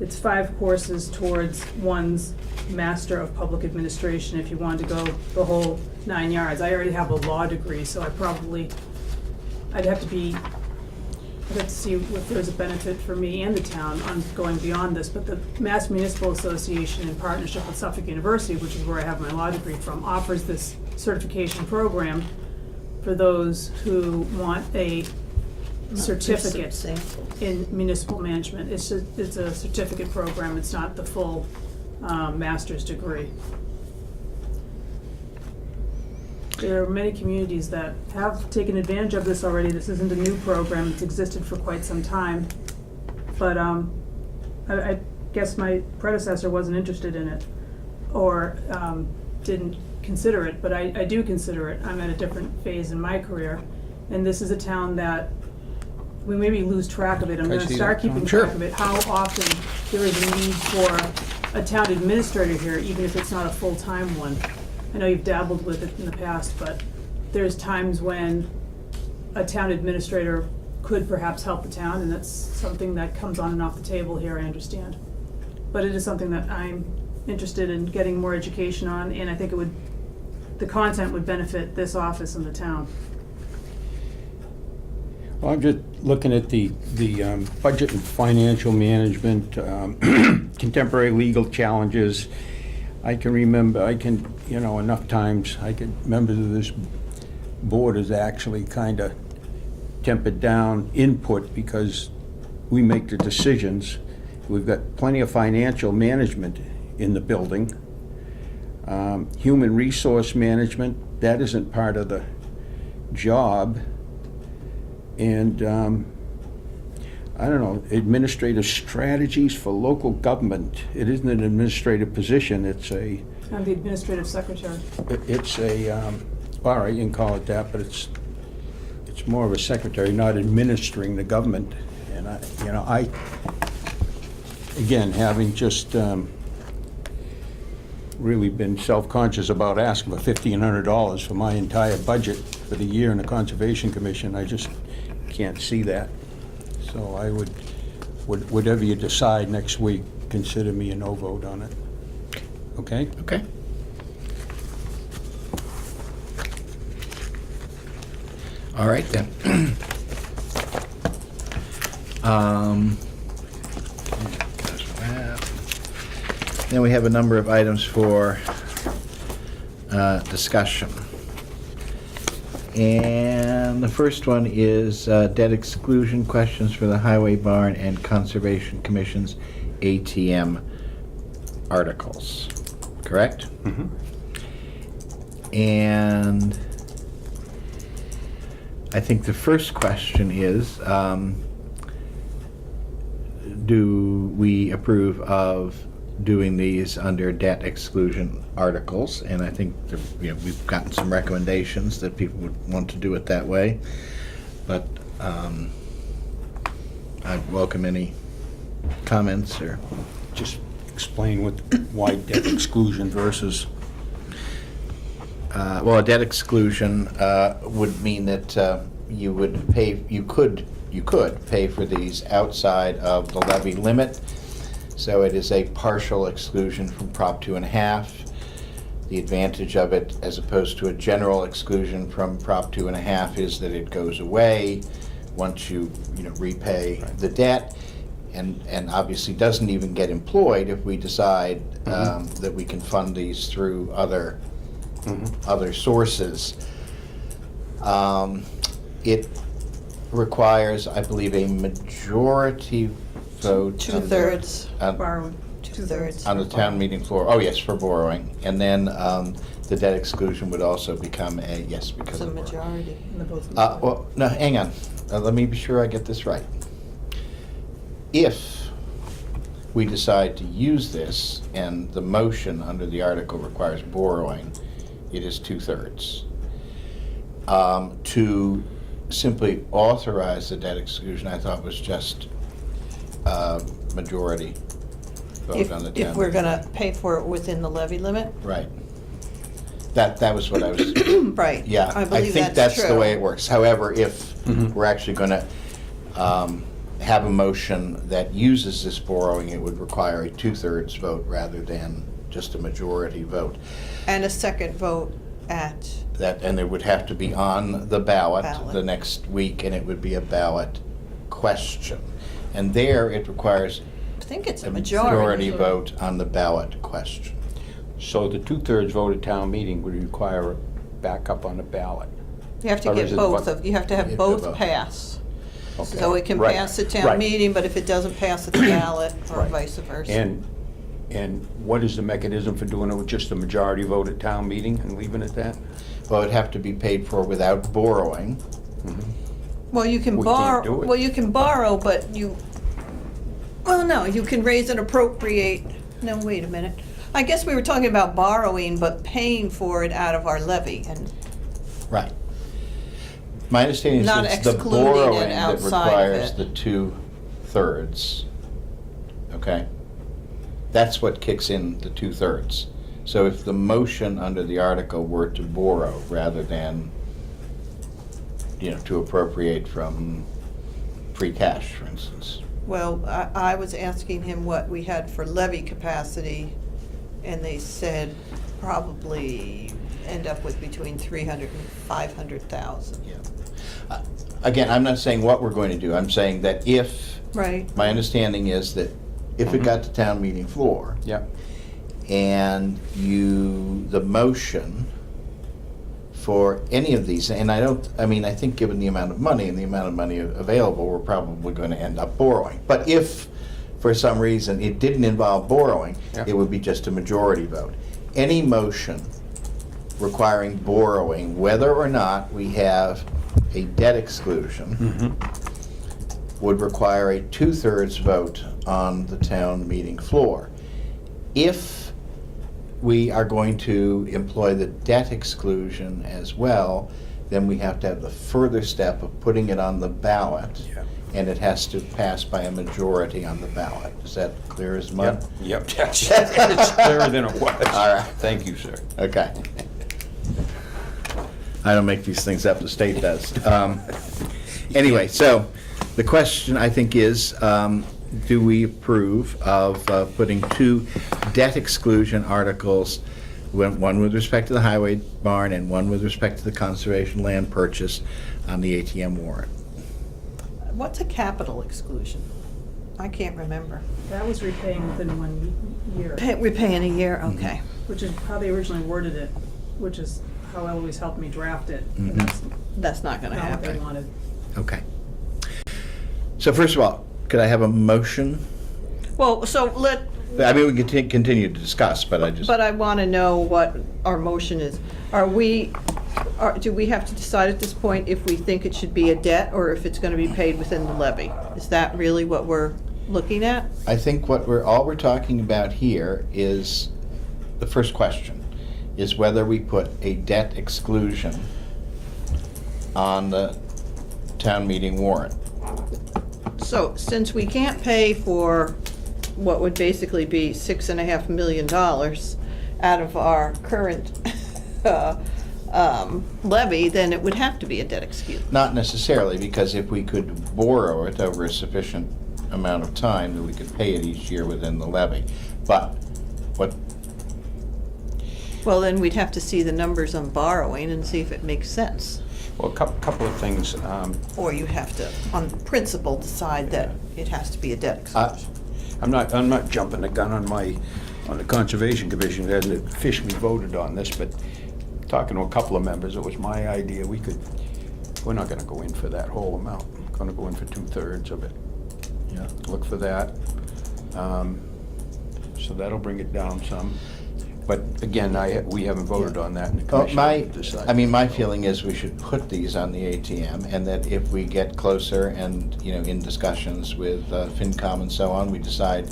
It's 5 courses towards one's Master of Public Administration if you wanted to go the whole 9 yards. I already have a law degree, so I'd have to see if there's a benefit for me and the town on going beyond this, but the Mass Municipal Association, in partnership with Suffolk University, which is where I have my law degree from, offers this certification program for those who want a certificate in municipal management. It's a certificate program, it's not the full master's degree. There are many communities that have taken advantage of this already. This isn't a new program, it's existed for quite some time. But I guess my predecessor wasn't interested in it, or didn't consider it, but I do consider it. I'm at a different phase in my career, and this is a town that we maybe lose track of it. I'm Can I gonna see start that, keeping Tom? track of it, how often there is a need for a town administrator here, even if it's not a full-time one. I know you've dabbled with it in the past, but there's times when a town administrator could perhaps help the town, and that's something that comes on and off the table here, I understand. But it is something that I'm interested in getting more education on, and I think the content would benefit this office and the town. Well, I'm just looking at the budget and financial management, contemporary legal challenges. I can remember, enough times, members of this board has actually kind of tempered down input because we make the decisions. We've got plenty of financial management in the building. Human resource management, that isn't part of the job. And, I don't know, administrative strategies for local government. It isn't an administrative position, it's a, I'm the administrative secretary. all right, you can call it that, but it's more of a secretary, not administering the government. And I, again, having just really been self-conscious about asking for $1,500 for my entire budget for the year in the Conservation Commission, I just can't see that. So I would, whatever you decide next week, consider me a no vote on it. Okay? Okay. All right then. Then we have a number of items for discussion. And the first one is debt exclusion questions for the Highway Barn and Conservation Commission's ATM articles, correct? Mm-hmm. And I think the first question is, do we approve of doing these under debt exclusion articles? And I think we've gotten some recommendations that people would want to do it that way, but I'd welcome any comments or. Just explain why debt exclusion versus. Well, a debt exclusion would mean that you would pay. You could pay for these outside of the levy limit. So it is a partial exclusion from Prop 2.5. The advantage of it, as opposed to a general exclusion from Prop 2.5, is that it goes away once you repay the debt, and obviously doesn't even get employed if we decide that we can fund these through other sources. It requires, I believe, a majority vote. Two-thirds, Borrowing. two-thirds. On the town meeting floor, oh yes, for borrowing. And then the debt exclusion would also become a, yes, because It's a of borrowing. majority. And the both. Well, no, hang on. Let me be sure I get this right. If we decide to use this and the motion under the article requires borrowing, it is two-thirds. To simply authorize the debt exclusion, I thought was just majority vote on the town. If we're gonna pay for it within the levy limit? Right. That was what I was, Right. yeah. I believe think that's the true. way it works. However, if we're actually gonna have a motion that uses this borrowing, it would require a two-thirds vote rather than just a majority vote. And a second vote at, And it would have to be on the ballot Ballot. the next week, and it would be a ballot question. And there, it requires I think it's a a majority majority. vote on the ballot question. So the two-thirds vote at town meeting would require a backup on the ballot. You have to Or get is it both what- of, you have to You have have both both. pass. Okay. So it can Right, pass the town right. meeting, but if it doesn't pass at the ballot, or Right. vice versa. And what is the mechanism for doing it with just a majority vote at town meeting and leaving it at that? Well, it'd have to be paid for without borrowing. Well, you can We can't borrow, do it. well, you can borrow, but no, you can raise and appropriate, no, wait a minute. I guess we were talking about borrowing, but paying for it out of our levy, and Right. My understanding is Not it's the excluding it borrowing that outside of requires it. the two-thirds. Okay? That's what kicks in the two-thirds. So if the motion under the article were to borrow rather than, to appropriate from free cash, for instance. well, I was asking him what we had for levy capacity, and they said probably end up with between 300 and 500,000. Yeah. Again, I'm not saying what we're going to do. I'm saying that if, Right, my understanding is that if it got to town meeting floor, Yep. and the motion for any of these, and I think given the amount of money and the amount of money available, we're probably going to end up borrowing. But if, for some reason, it didn't involve borrowing, Yeah. it would be just a majority vote. Any motion requiring borrowing, whether or not we have a debt exclusion, would require a two-thirds vote on the town meeting floor. If we are going to employ the debt exclusion as well, then we have to have the further step of putting it on the ballot. Yeah. And it has to pass by a majority on the ballot. Is that clear as mud? Yep. It's clearer than it was. All right. Thank you, sir. Okay. I don't make these things up, the state does. Anyway, so the question, I think, is, do we approve of putting two debt exclusion articles, one with respect to the highway barn and one with respect to the conservation land purchase, on the ATM warrant? what's a capital exclusion? I can't remember. That was repaying within 1 year, We're paying a year, okay. which is how they originally worded it, which is how Eloise helped me draft it. And that's That's not gonna not what they happen. wanted. Okay. So first of all, could I have a motion? Well, so I mean, we can continue to discuss, but I just... but I wanna know what our motion is. Do we have to decide at this point if we think it should be a debt or if it's gonna be paid within the levy? Is that really what we're looking at? I think all we're talking about here is, the first question, is whether we put a debt exclusion on the town meeting warrant. So, since we can't pay for what would basically be $6.5 million out of our current levy, then it would have to be a debt exclusion. Not necessarily, because if we could borrow it over a sufficient amount of time, then we could pay it each year within the levy. But what, Well, then we'd have to see the numbers on borrowing and see if it makes sense. Well, a couple of things. Or you have to, on principle, decide that it has to be a debt exclusion. I'm not jumping the gun on the Conservation Commission, that hasn't officially voted on this, but talking to a couple of members, it was my idea, we could we're not gonna go in for that whole amount. We're gonna go in for 2/3 of it. Yeah. Look for that. So that'll bring it down some. But again, we haven't voted on that in the Well, commission. my, to decide. I mean, my feeling is we should put these on the ATM, and that if we get closer and, you know, in discussions with FinCom and so on, we decide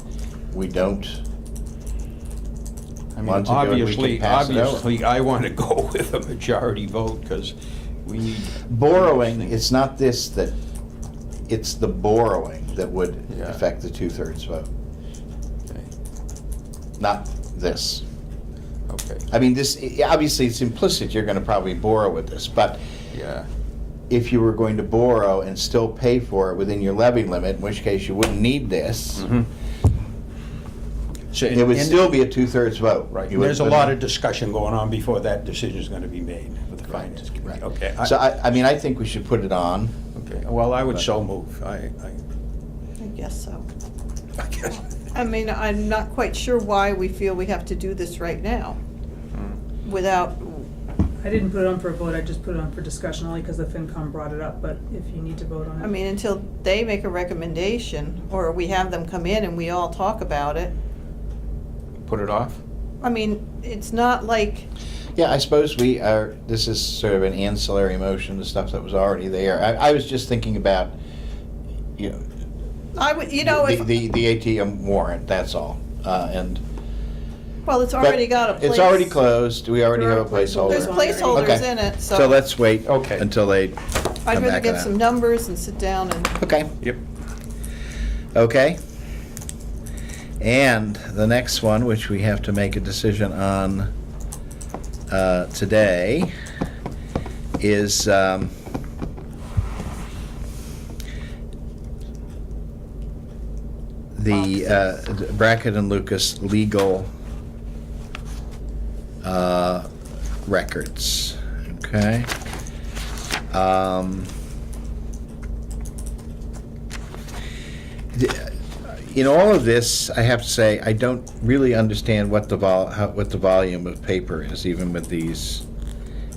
we don't I mean, want to do it, we obviously, can pass it over. obviously, I want to go with a majority vote, because we need. Borrowing, it's not this that, it's the borrowing that would Yeah. affect the 2/3 vote, Okay. not this. Okay, I mean, this, obviously, it's implicit, you're gonna probably borrow with this, but yeah, if you were going to borrow and still pay for it within your levy limit, in which case you wouldn't need this, so, it would and- still be a 2/3 vote. Right, You would- there's a lot of discussion going on before that decision's gonna be made with the finance committee. Right. Okay, So I mean, I think we should put it on. okay, well, I would so move. I guess so. I guess. I mean, I'm not quite sure why we feel we have to do this right now without, I didn't put it on for a vote, I just put it on for discussion, only because the FinCom brought it up, but if you need to vote on it. I mean, until they make a recommendation, or we have them come in and we all talk about it. Put it off? I mean, it's not like, Yeah, I suppose we are, this is sort of an ancillary motion, the stuff that was already there. I was just thinking about, you know, I would, you know, if, the ATM warrant, that's all. And well, it's but already got a place. it's already closed, we already have a There are placeholder. There's placeholders Okay. in it, So let's wait Okay. until they I'd come rather back get on some that. numbers and sit down and, Okay, Yep. okay. And the next one, which we have to make a decision on today, is the Brackett and Lucas legal records, okay? In all of this, I have to say, I don't really understand what the what the volume of paper is, even with these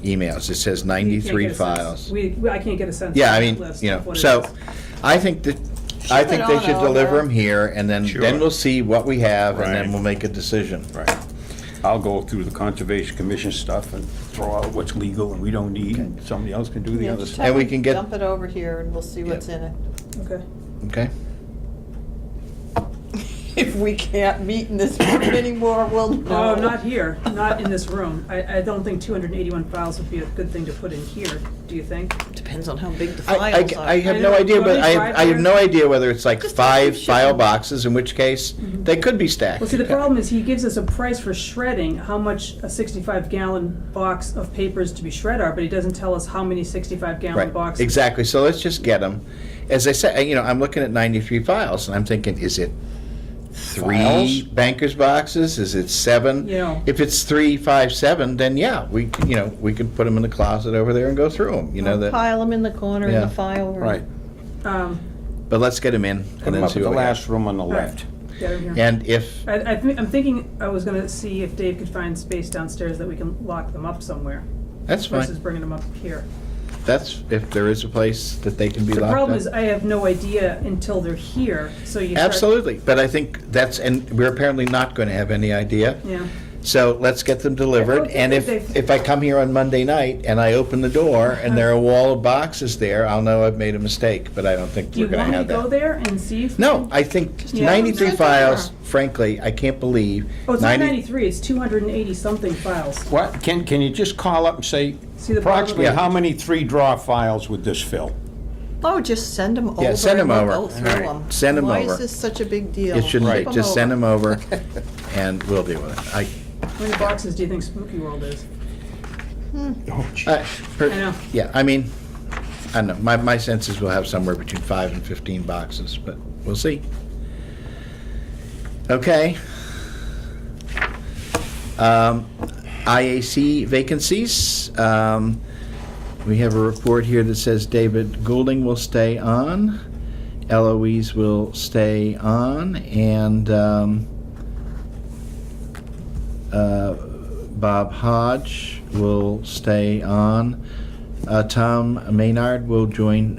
emails. It says We can't 93 get a sense. files. I can't get a sense. Yeah, of I that mean, list you of know, what it so is. I think that, I think it they on should over. deliver them here, and then Sure. we'll see what we have, and then Right. we'll make a decision. Right. I'll go through the Conservation Commission stuff and throw out what's legal and we don't need, and somebody else can do the yeah, other just stuff. And we have can them get- dump it over here and we'll see what's in it. Okay. Okay? If we can't meet in this room anymore, we'll know. No, not here, not in this room. I don't think 281 files would be a good thing to put in here, do you think? Depends on how big the I files are. I have I no know. idea, Do you but want me to try I have for no idea whether it's like Just 5 keep file shipping. boxes, in which case, they could be stacked. Well, see, the problem is he gives us a price for shredding, how much a 65-gallon box of papers to be shred are, but he doesn't tell us how many 65-gallon Right, boxes. exactly, so let's just get them. As I said, you know, I'm looking at 93 files, and I'm thinking, is it 3 Files? banker's boxes, is it 7? You know. If it's 3, 5, 7, then yeah, we can put them in the closet over there and go through them, you know, that, Pile them in the corner in Yeah. the file room. Right. but let's get them in, Put and them then up see at the what we last have. room on the All right. left. Get him here. And if, I'm thinking I was gonna see if Dave could find space downstairs that we can lock them up somewhere, that's versus fine, bringing them up here. that's, if there is a place that they can be The locked problem up. is I have no idea until they're here, so you start. Absolutely, but I think that's, and we're apparently not going to have any idea. Yeah. So let's get them delivered, Okay, and if I come here on Monday night and I open the door and there are a wall of boxes there, I'll know I've made a mistake, but I don't think Do we're you gonna want me to have go that. there and see if? No, I think Yeah. 93 Send it files, over. frankly, I can't believe. Oh, it's not 90 93, it's 280-something files. What, can you just call up and say, See the bottom of approximately it? how many 3-draw files would this fill? Oh, just send them over. Yeah, send 'em and we'll over. go through All right. 'em. Send 'em Why over. is this such a big deal? It shouldn't Ship be, 'em just send them over. over, and we'll deal with it. How many boxes do you think Spooky World is? Oh, gee. I know. Yeah, I mean, I don't know, my sense is we'll have somewhere between 5 and 15 boxes, but we'll see. Okay. IAC vacancies. We have a report here that says David Goulding will stay on, Eloise will stay on, and Bob Hodge will stay on. Tom Maynard will join,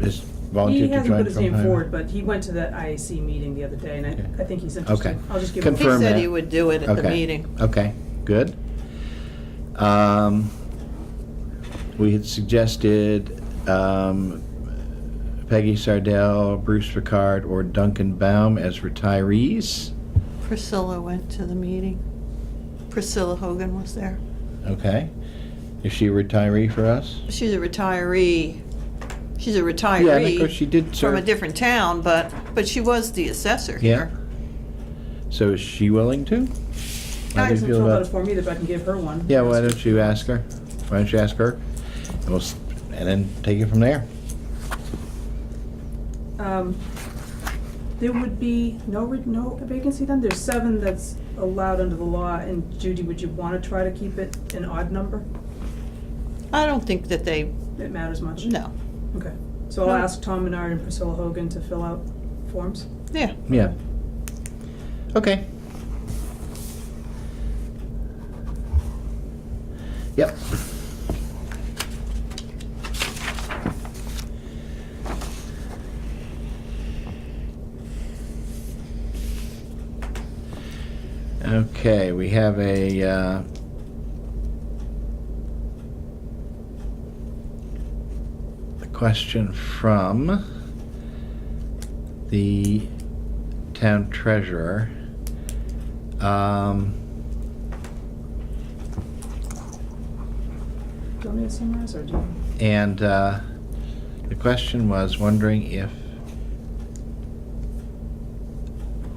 is He volunteered to hasn't join put his from name Highway? forward, but he went to the IAC meeting the other day, and I think he's interested. Okay. I'll just give him. He Confirm said that. he would do it at the Okay. meeting. Okay, good. We had suggested Peggy Sardell, Bruce Ricard, or Duncan Baum as retirees. Priscilla went to the meeting. Priscilla Hogan was there. Okay. Is she a retiree for us? She's a retiree. She's a Yeah, and of course she retiree did from a serve. different town, but she was the assessor Yeah. here. So is she willing to? I How do you hasn't feel filled out a about? form either, but I can give her one. Yeah, why don't you ask her? Why don't you ask her? And and then take it from there. There would be no vacancy then? There's 7 that's allowed under the law, and Judy, would you want to try to keep it an odd number? I don't think that they, It matters much? no. Okay, so I'll No. ask Tom Menard and Priscilla Hogan to fill out forms. Yeah. Yeah. Okay. Yep. Okay, we have a question from the town treasurer. Do you want me to summarize, or do you? And the question was wondering if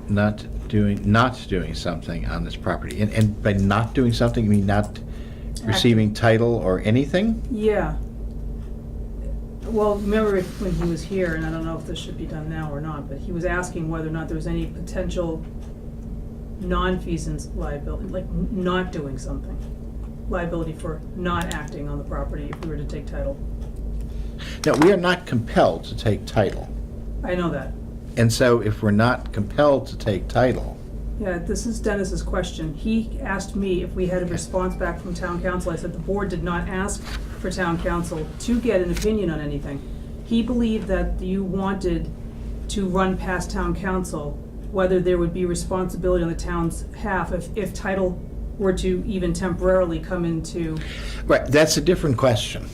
not doing something on this property. And by not doing something, you mean not receiving title or anything? Yeah. Well, remember when he was here, and I don't know if this should be done now or not, but he was asking whether or not there was any potential non-feasance liability, like not doing something. Liability for not acting on the property if we were to take title. No, we are not compelled to take title. I know that. And so if we're not compelled to take title, Yeah, this is Dennis's question. He asked me if we had a response back from town council. I said the board did not ask for town council to get an opinion on anything. He believed that you wanted to run past town council, whether there would be responsibility on the town's half if title were to even temporarily come into, right, that's a different question.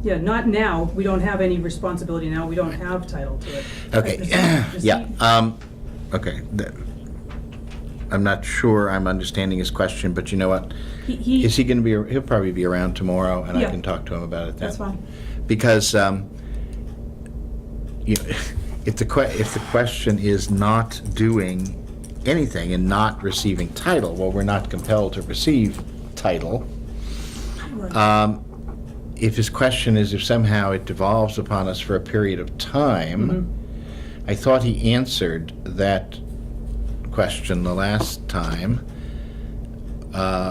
yeah, not now. We don't have any responsibility now. We don't have title to it. Okay, Does he- yeah, okay. I'm not sure I'm understanding his question, but you know what? He, Is he gonna be, he'll probably be around tomorrow, and I Yeah. can talk to him about it then. that's fine. Because, you know, if the question is not doing anything and not receiving title, well, we're not compelled to receive title. Right. If his question is if somehow it devolves upon us for a period of time, I thought he answered that question the last time,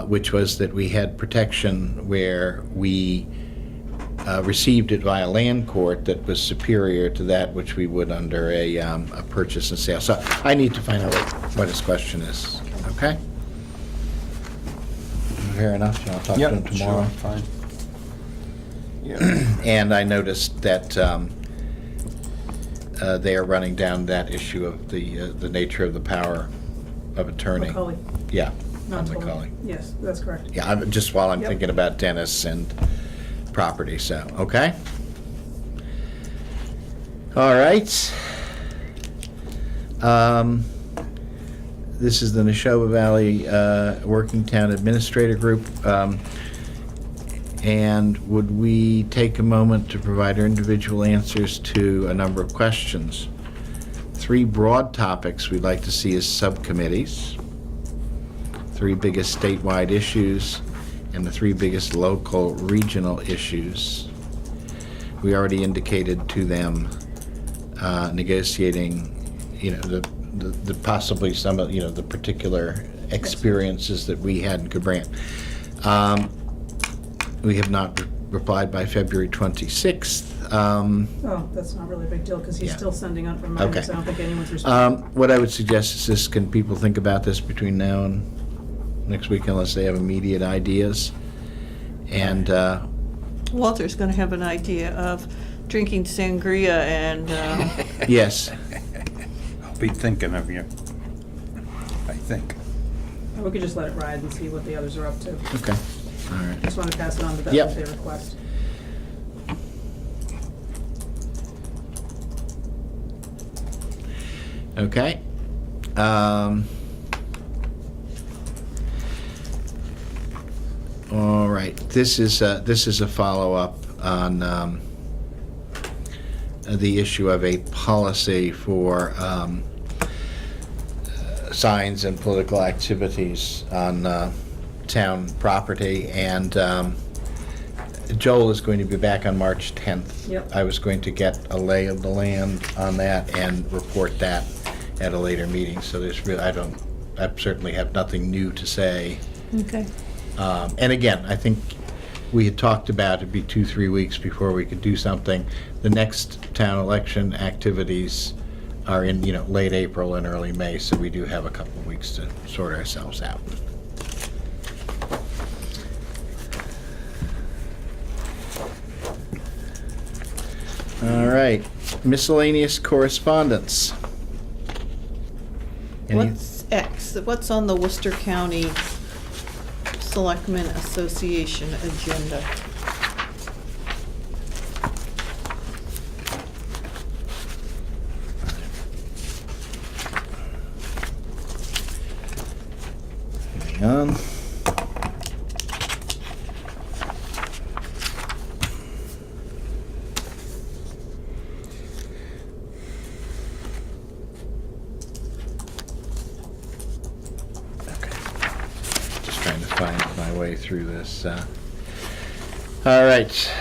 which was that we had protection where we received it via land court that was superior to that which we would under a purchase and sale. So I need to find out what his question is, okay? Fair enough, I'll talk to him Yep, tomorrow. sure, fine. Yeah, And I noticed that they are running down that issue of the nature of the power of attorney. Macaulay. Yeah, Not on Tully. Macaulay. Yes, that's correct. Yeah, just while I'm Yep. thinking about Dennis and property, so, okay? All right. This is the Neshoba Valley Working Town Administrator Group. And would we take a moment to provide our individual answers to a number of questions? 3 broad topics we'd like to see as subcommittees, 3 biggest statewide issues, and the 3 biggest local regional issues. We already indicated to them negotiating, you know, the possibly some of, you know, the particular experiences that we had and could bring. We have not replied by February 26th. Oh, that's not really a big deal, because he's Yeah. still sending out reminders. Okay. I don't think anyone's responding. What I would suggest is this, can people think about this between now and next week unless they have immediate ideas? And, Walter's gonna have an idea of drinking sangria and, yes, I'll be thinking of you, I think. We could just let it ride and see what the others are up to. okay, all right. Just want to pass it on to them Yep. if they request. Okay. All right, this is a follow-up on the issue of a policy for signs and political activities on town property, and Joel is going to be back on March 10th. Yep. I was going to get a lay of the land on that and report that at a later meeting, so there's really, I certainly have nothing new to say. okay. And again, I think we had talked about it'd be 2-3 weeks before we could do something. The next town election activities are in, late April and early May, so we do have a couple of weeks to sort ourselves out. All right, miscellaneous correspondence. Any- What's on the Worcester County Selectmen Association agenda? Hang on. Just trying to find my way through this. All right.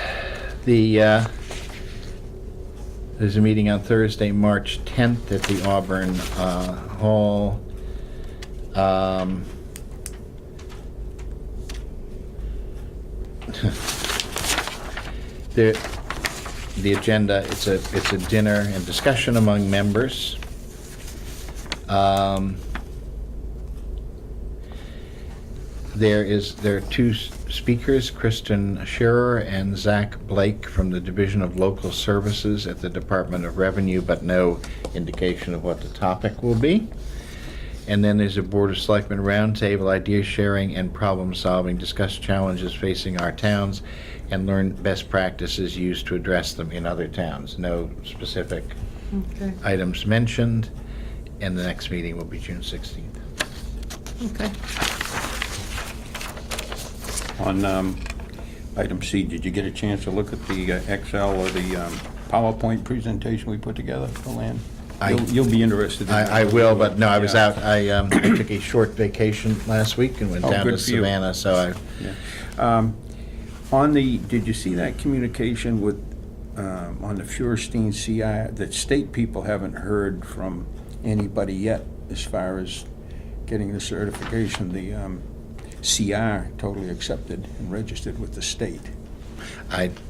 There's a meeting on Thursday, March 10th at the Auburn Hall. The agenda, it's a dinner and discussion among members. There are two speakers, Kristen Scherer and Zach Blake from the Division of Local Services at the Department of Revenue, but no indication of what the topic will be. And then there's a Board of Selectmen roundtable, idea sharing and problem solving, discuss challenges facing our towns and learn best practices used to address them in other towns. No specific Okay, items mentioned, and the next meeting will be June 16th. okay. On item C, did you get a chance to look at the Excel or the PowerPoint presentation we put together for land? You'll be interested in that. I will, but no, I was Yeah. out, I took a short vacation last week and went Oh, down good to for you. Savannah, so Yeah. Did you see that communication with, on the Feuerstein CI, that state people haven't heard from anybody yet as far as getting the certification, the CR totally accepted and registered with the state.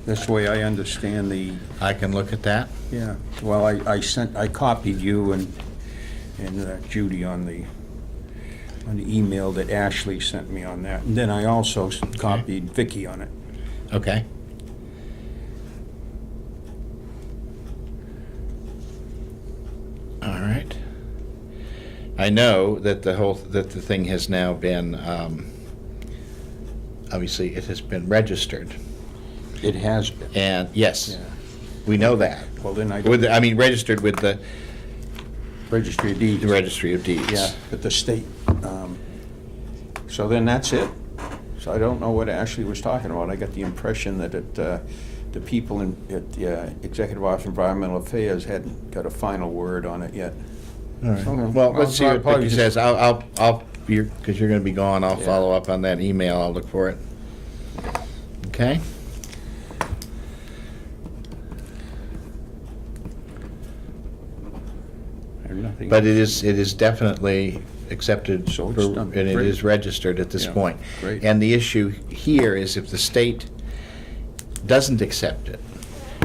That's the way I understand I can look at that. yeah. Well, I copied you and Judy on the email that Ashley sent me on that. And then I also copied Vicky on it. Okay. All right. I know that the thing has now been, obviously, it has been registered. It has been. And, yes, Yeah. we know that. Well, then Registered with the Registry of Deeds. Registry of Deeds. Yeah, at the state. So then that's it. So I don't know what Ashley was talking about. I got the impression that the people at the Executive Office of Environmental Affairs hadn't got a final word on it yet. All right. Okay. Well, let's see I'll what probably Vicky just- says. Because you're going to be gone, I'll Yeah. follow up on that email. I'll look for it. Okay? I have nothing But else. it is definitely accepted, So it's done. and it Great. is registered at this Yeah, point. great. And the issue here is if the state doesn't accept it,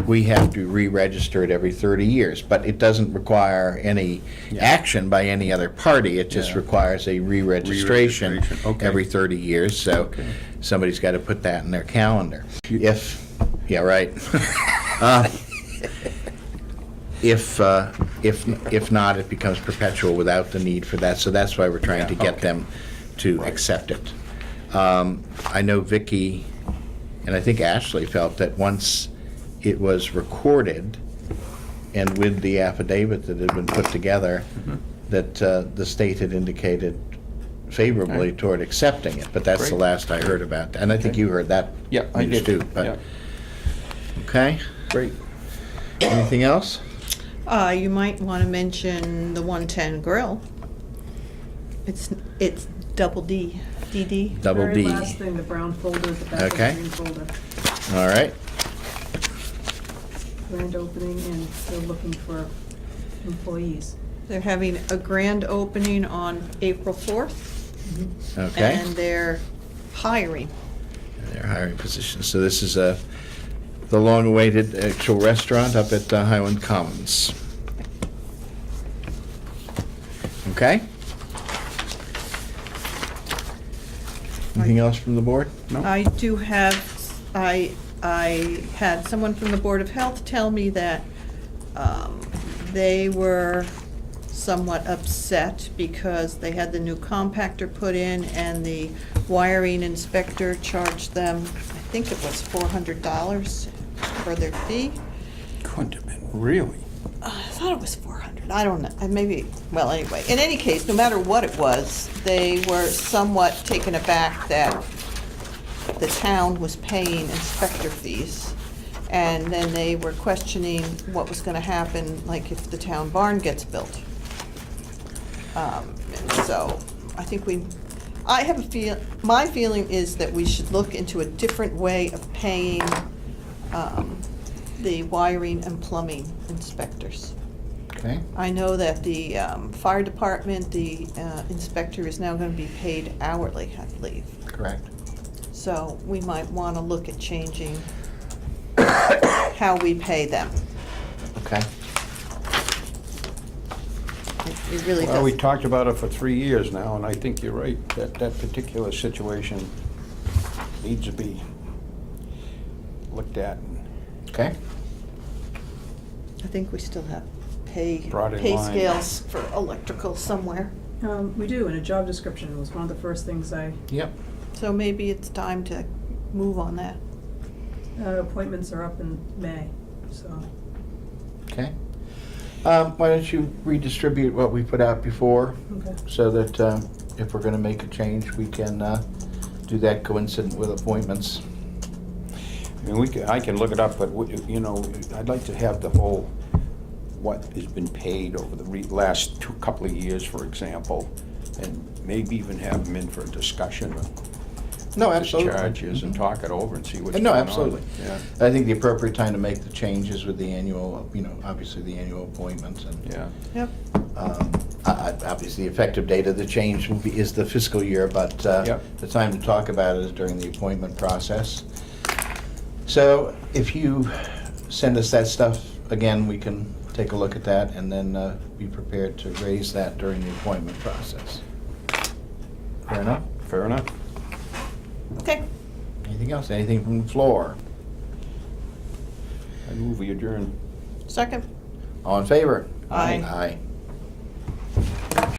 we have to re-register it every 30 years, but it doesn't require any action by any other party. It just Yeah. requires a re-registration Re-registration, okay. every 30 years, so Okay. somebody's got to put that in their calendar. Yeah, right. If not, it becomes perpetual without the need for that, so that's why we're trying to Yeah, get okay. them to accept it. I know Vicky, and I think Ashley felt that once it was recorded, and with the affidavit that had been put together, that the state had indicated favorably Right. toward accepting it, but that's the Great. last I heard about that. And I think Okay. you heard that Yeah, I news did. too. But Yeah. okay, Great. anything else? You might want to mention the 110 Grill. It's double D, DD. Double Very D. last thing, the brown folder, the back of Okay. the green folder. All right. Grand opening, and they're looking for employees. They're having a grand opening on April 4th. Okay. And they're hiring. They're hiring positions. So this is the long-awaited actual restaurant up at Highland Commons. Okay? Anything else from the board? No? I do have, I had someone from the Board of Health tell me that they were somewhat upset because they had the new compactor put in and the wiring inspector charged them, I think it was $400 for their fee. Couldn't have been, really? I thought it was 400. I don't know. Maybe, well, anyway. In any case, no matter what it was, they were somewhat taken aback that the town was paying inspector fees. And then they were questioning what was going to happen, like if the town barn gets built. And so I think I have my feeling is that we should look into a different way of paying the wiring and plumbing inspectors. Okay. I know that the fire department, the inspector is now going to be paid hourly, I believe. Correct. So we might want to look at changing how we pay them. Okay. It really Well, we does. talked about it for 3 years now, and I think you're right, that particular situation needs to be looked at and Okay. I think we still have pay Brought in line. scales for electrical somewhere. We do, and a job description was one of the first things Yep. So maybe it's time to move on that. appointments are up in May, so. Okay. Why don't you redistribute what we put out before, Okay. so that if we're going to make a change, we can do that coincident with appointments. I mean, I can look it up, but, you know, I'd like to have the whole, what has been paid over the last couple of years, for example, and maybe even have them in for a discussion of No, absolutely. discharges and talk it over and see what's going No, on. absolutely. Yeah, I think the appropriate time to make the changes with the annual, obviously the annual appointments and. yeah. Yep. Obviously, the effective date of the change is the fiscal year, but Yep. the time to talk about it is during the appointment process. So if you send us that stuff, again, we can take a look at that and then be prepared to raise that during the appointment process. Fair enough? Fair enough. Okay. Anything else? Anything from the floor? I move we adjourn. Second. All in favor? Aye. Aye.